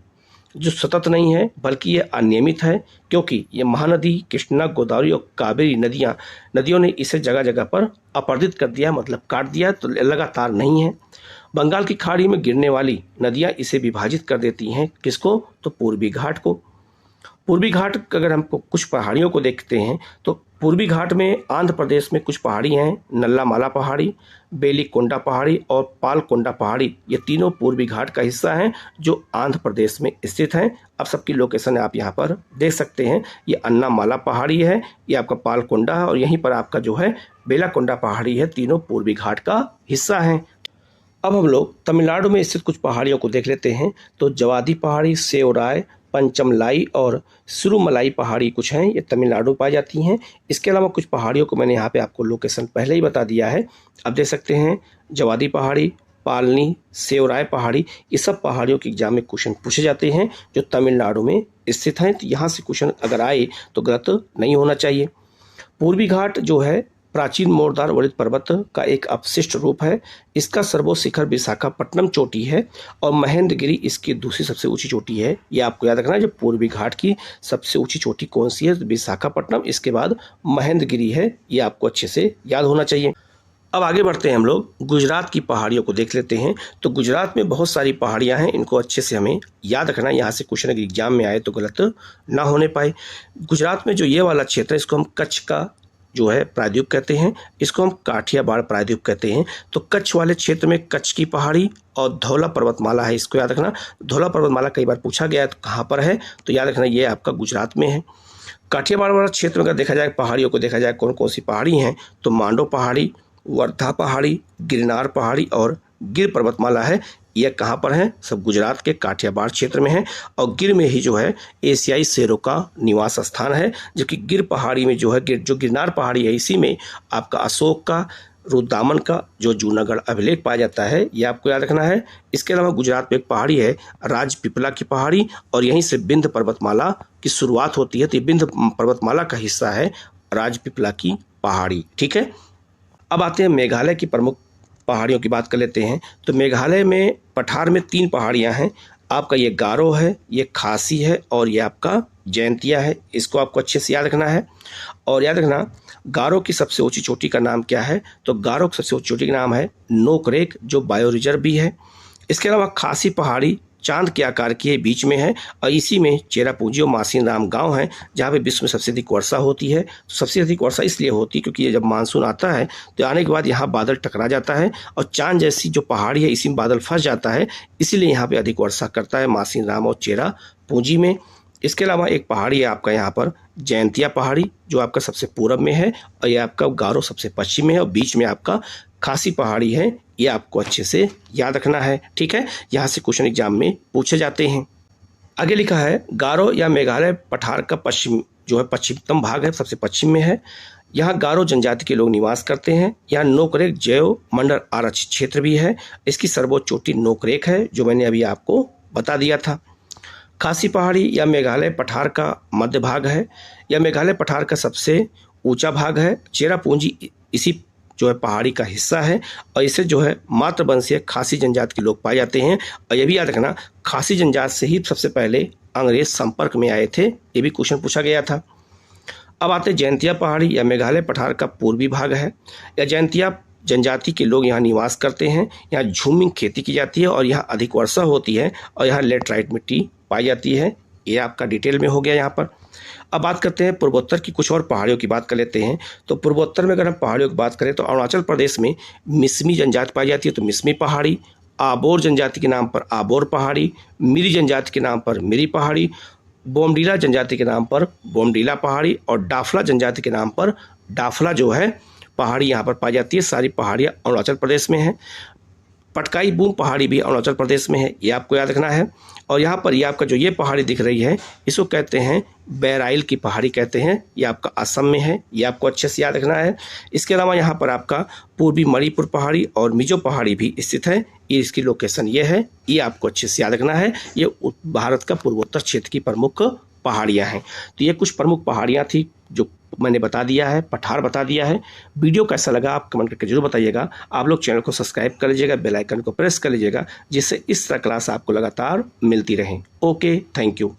Speaker 2: जो सतत नहीं है बल्कि ये अनियमित है क्योंकि ये महानदी कृष्णा, गोदावरी और कावेरी नदियों ने इसे जगह जगह पर अपरदित कर दिया, मतलब काट दिया, तो लगातार नहीं है। बंगाल की खाड़ी में गिरने वाली नदियां इसे विभाजित कर देती हैं। किसको, तो पूर्वी घाट को। पूर्वी घाट अगर हमको कुछ पहाड़ियों को देखते हैं तो पूर्वी घाट में आंध्र प्रदेश में कुछ पहाड़ी हैं, नल्लामाला पहाड़ी, बेलीकोंडा पहाड़ी और पालकोंडा पहाड़ी। ये तीनों पूर्वी घाट का हिस्सा हैं जो आंध्र प्रदेश में स्थित हैं। अब सबकी लोकेशन आप यहाँ पर देख सकते हैं। ये अन्नामाला पहाड़ी है, ये आपका पालकोंडा है और यहीं पर आपका जो है बेलाकोंडा पहाड़ी है। तीनों पूर्वी घाट का हिस्सा हैं। अब हम लोग तमिलनाडु में स्थित कुछ पहाड़ियों को देख लेते हैं। तो जवादी पहाड़ी, सेवराय, पंचमलाई और सिरुमलाई पहाड़ी कुछ हैं, ये तमिलनाडु पाई जाती हैं। इसके अलावा कुछ पहाड़ियों को मैंने यहाँ पे आपको लोकेशन पहले ही बता दिया है। अब देख सकते हैं जवादी पहाड़ी, पालनी, सेवराय पहाड़ी, ये सब पहाड़ियों के एग्जाम में क्वेश्चन पूछे जाते हैं जो तमिलनाडु में स्थित हैं। तो यहाँ से क्वेश्चन अगर आए तो गलत नहीं होना चाहिए। पूर्वी घाट जो है प्राचीन मोरदार वलित पर्वत का एक अवशिष्ट रूप है। इसका सर्वोच्च शिखर विशाखापट्टनम चोटी है और महेंद्रगिरी इसकी दूसरी सबसे ऊंची चोटी है। ये आपको याद रखना है। जो पूर्वी घाट की सबसे ऊंची चोटी कौन सी है, विशाखापट्टनम, इसके बाद महेंद्रगिरी है। ये आपको अच्छे से याद होना चाहिए। अब आगे बढ़ते हैं, हम लोग गुजरात की पहाड़ियों को देख लेते हैं। तो गुजरात में बहुत सारी पहाड़ियां हैं, इनको अच्छे से हमें याद रखना है। यहाँ से क्वेश्चन अगर एग्जाम में आए तो गलत ना होने पाए। गुजरात में जो ये वाला क्षेत्र है इसको हम कच्छ का जो है प्रायद्वीप कहते हैं, इसको हम काठियावाड़ प्रायद्वीप कहते हैं। तो कच्छ वाले क्षेत्र में कच्छ की पहाड़ी और धौला पर्वतमाला है, इसको याद रखना। धौला पर्वतमाला कई बार पूछा गया है तो कहाँ पर है, तो याद रखना ये आपका गुजरात में है। काठियावाड़ वाला क्षेत्र में अगर देखा जाए पहाड़ियों को देखा जाए कौन कौन सी पहाड़ी हैं, तो मांडो पहाड़ी, वर्धा पहाड़ी, गिरनार पहाड़ी और गिर पर्वतमाला है। यह कहाँ पर है, सब गुजरात के काठियावाड़ क्षेत्र में है। और गिर में ही जो है एशियाई शेरों का निवास स्थान है, जबकि गिर पहाड़ी में जो है जो गिरनार पहाड़ी है इसी में आपका अशोक का, रुद्रदामन का जो जूनागढ़ अभिलेख पाया जाता है। ये आपको याद रखना है। इसके अलावा गुजरात में एक पहाड़ी है राजपीपला की पहाड़ी और यहीं से विंध्य पर्वतमाला की शुरुआत होती है। तो ये विंध्य पर्वतमाला का हिस्सा है राजपीपला की पहाड़ी, ठीक है। अब आते हैं मेघालय की प्रमुख पहाड़ियों की बात कर लेते हैं। तो मेघालय में पठार में 3 पहाड़ियां हैं। आपका ये गारो है, ये खासी है और ये आपका जयंतिया है। इसको आपको अच्छे से याद रखना है। और याद रखना गारो की सबसे ऊंची चोटी का नाम क्या है, तो गारो की सबसे ऊंची चोटी का नाम है नोकरेक, जो बायो रिजर्व भी है। इसके अलावा खासी पहाड़ी चांद के आकार की बीच में है और इसी में चेरापूंजी और मासीन राम गाँव है जहाँ पे विश्व में सबसे अधिक वर्षा होती है। तो सबसे अधिक वर्षा इसलिए होती है क्योंकि ये जब मानसून आता है तो आने के बाद यहाँ बादल टकरा जाता है और चांद जैसी जो पहाड़ी है इसी में बादल फंस जाता है, इसीलिए यहाँ पे अधिक वर्षा करता है मासीन राम और चेरापूंजी में। इसके अलावा एक पहाड़ी है आपका यहाँ पर जयंतिया पहाड़ी, जो आपका सबसे पूरब में है और ये आपका गारो सबसे पश्चिम में है और बीच में आपका खासी पहाड़ी है। ये आपको अच्छे से याद रखना है। ठीक है, यहाँ से क्वेश्चन एग्जाम में पूछे जाते हैं। आगे लिखा है गारो या मेघालय पठार का पश्चिम जो है पश्चिमतम भाग है, सबसे पश्चिम में है। यहाँ गारो जनजाति के लोग निवास करते हैं। यहाँ नोकरेक जैव मंडल आरक्षित क्षेत्र भी है। इसकी सर्वोच्च चोटी नोकरेक है, जो मैंने अभी आपको बता दिया था। खासी पहाड़ी या मेघालय पठार का मध्य भाग है। यह मेघालय पठार का सबसे ऊंचा भाग है। चेरापूंजी इसी जो है पहाड़ी का हिस्सा है और इसे जो है मातृवंशीय खासी जनजाति के लोग पाए जाते हैं। और यह भी याद रखना, खासी जनजाति से ही सबसे पहले अंग्रेज संपर्क में आए थे। ये भी क्वेश्चन पूछा गया था। अब आते जैंतिया पहाड़ी या मेघालय पठार का पूर्वी भाग है। या जैंतिया जनजाति के लोग यहाँ निवास करते हैं। यहाँ झूमिंग खेती की जाती है और यहाँ अधिक वर्षा होती है और यहाँ लेटराइट मिट्टी पाई जाती है। ये आपका डिटेल में हो गया यहाँ पर। अब बात करते हैं पूर्वोत्तर की कुछ और पहाड़ियों की बात कर लेते हैं। तो पूर्वोत्तर में अगर हम पहाड़ियों की बात करें तो अरुणाचल प्रदेश में मिसमी जनजाति पाई जाती है, तो मिसमी पहाड़ी। आबोर जनजाति के नाम पर आबोर पहाड़ी। मिरी जनजाति के नाम पर मिरी पहाड़ी। बोमडीला जनजाति के नाम पर बोमडीला पहाड़ी और डाफला जनजाति के नाम पर डाफला जो है पहाड़ी यहाँ पर पाई जाती है। सारी पहाड़ियाँ अरुणाचल प्रदेश में हैं। पटकाई बूम पहाड़ी भी अरुणाचल प्रदेश में है, ये आपको याद रखना है। और यहाँ पर ये आपका जो ये पहाड़ी दिख रही है इसको कहते हैं बैराइल की पहाड़ी कहते हैं। ये आपका असम में है, ये आपको अच्छे से याद रखना है। इसके अलावा यहाँ पर आपका पूर्वी मणिपुर पहाड़ी और मिजो पहाड़ी भी स्थित है। ये इसकी लोकेशन ये है, ये आपको अच्छे से याद रखना है। ये भारत का पूर्वोत्तर क्षेत्र की प्रमुख पहाड़ियाँ हैं। तो ये कुछ प्रमुख पहाड़ियाँ थी जो मैंने बता दिया है, पठार बता दिया है। वीडियो कैसा लगा आप कमेंट करके जरूर बताइएगा। आप लोग चैनल को सब्सक्राइब कर लीजिएगा, बेल आइकन को प्रेस कर लीजिएगा, जिससे इस तरह क्लास आपको लगातार मिलती रहे। Okay, thank you.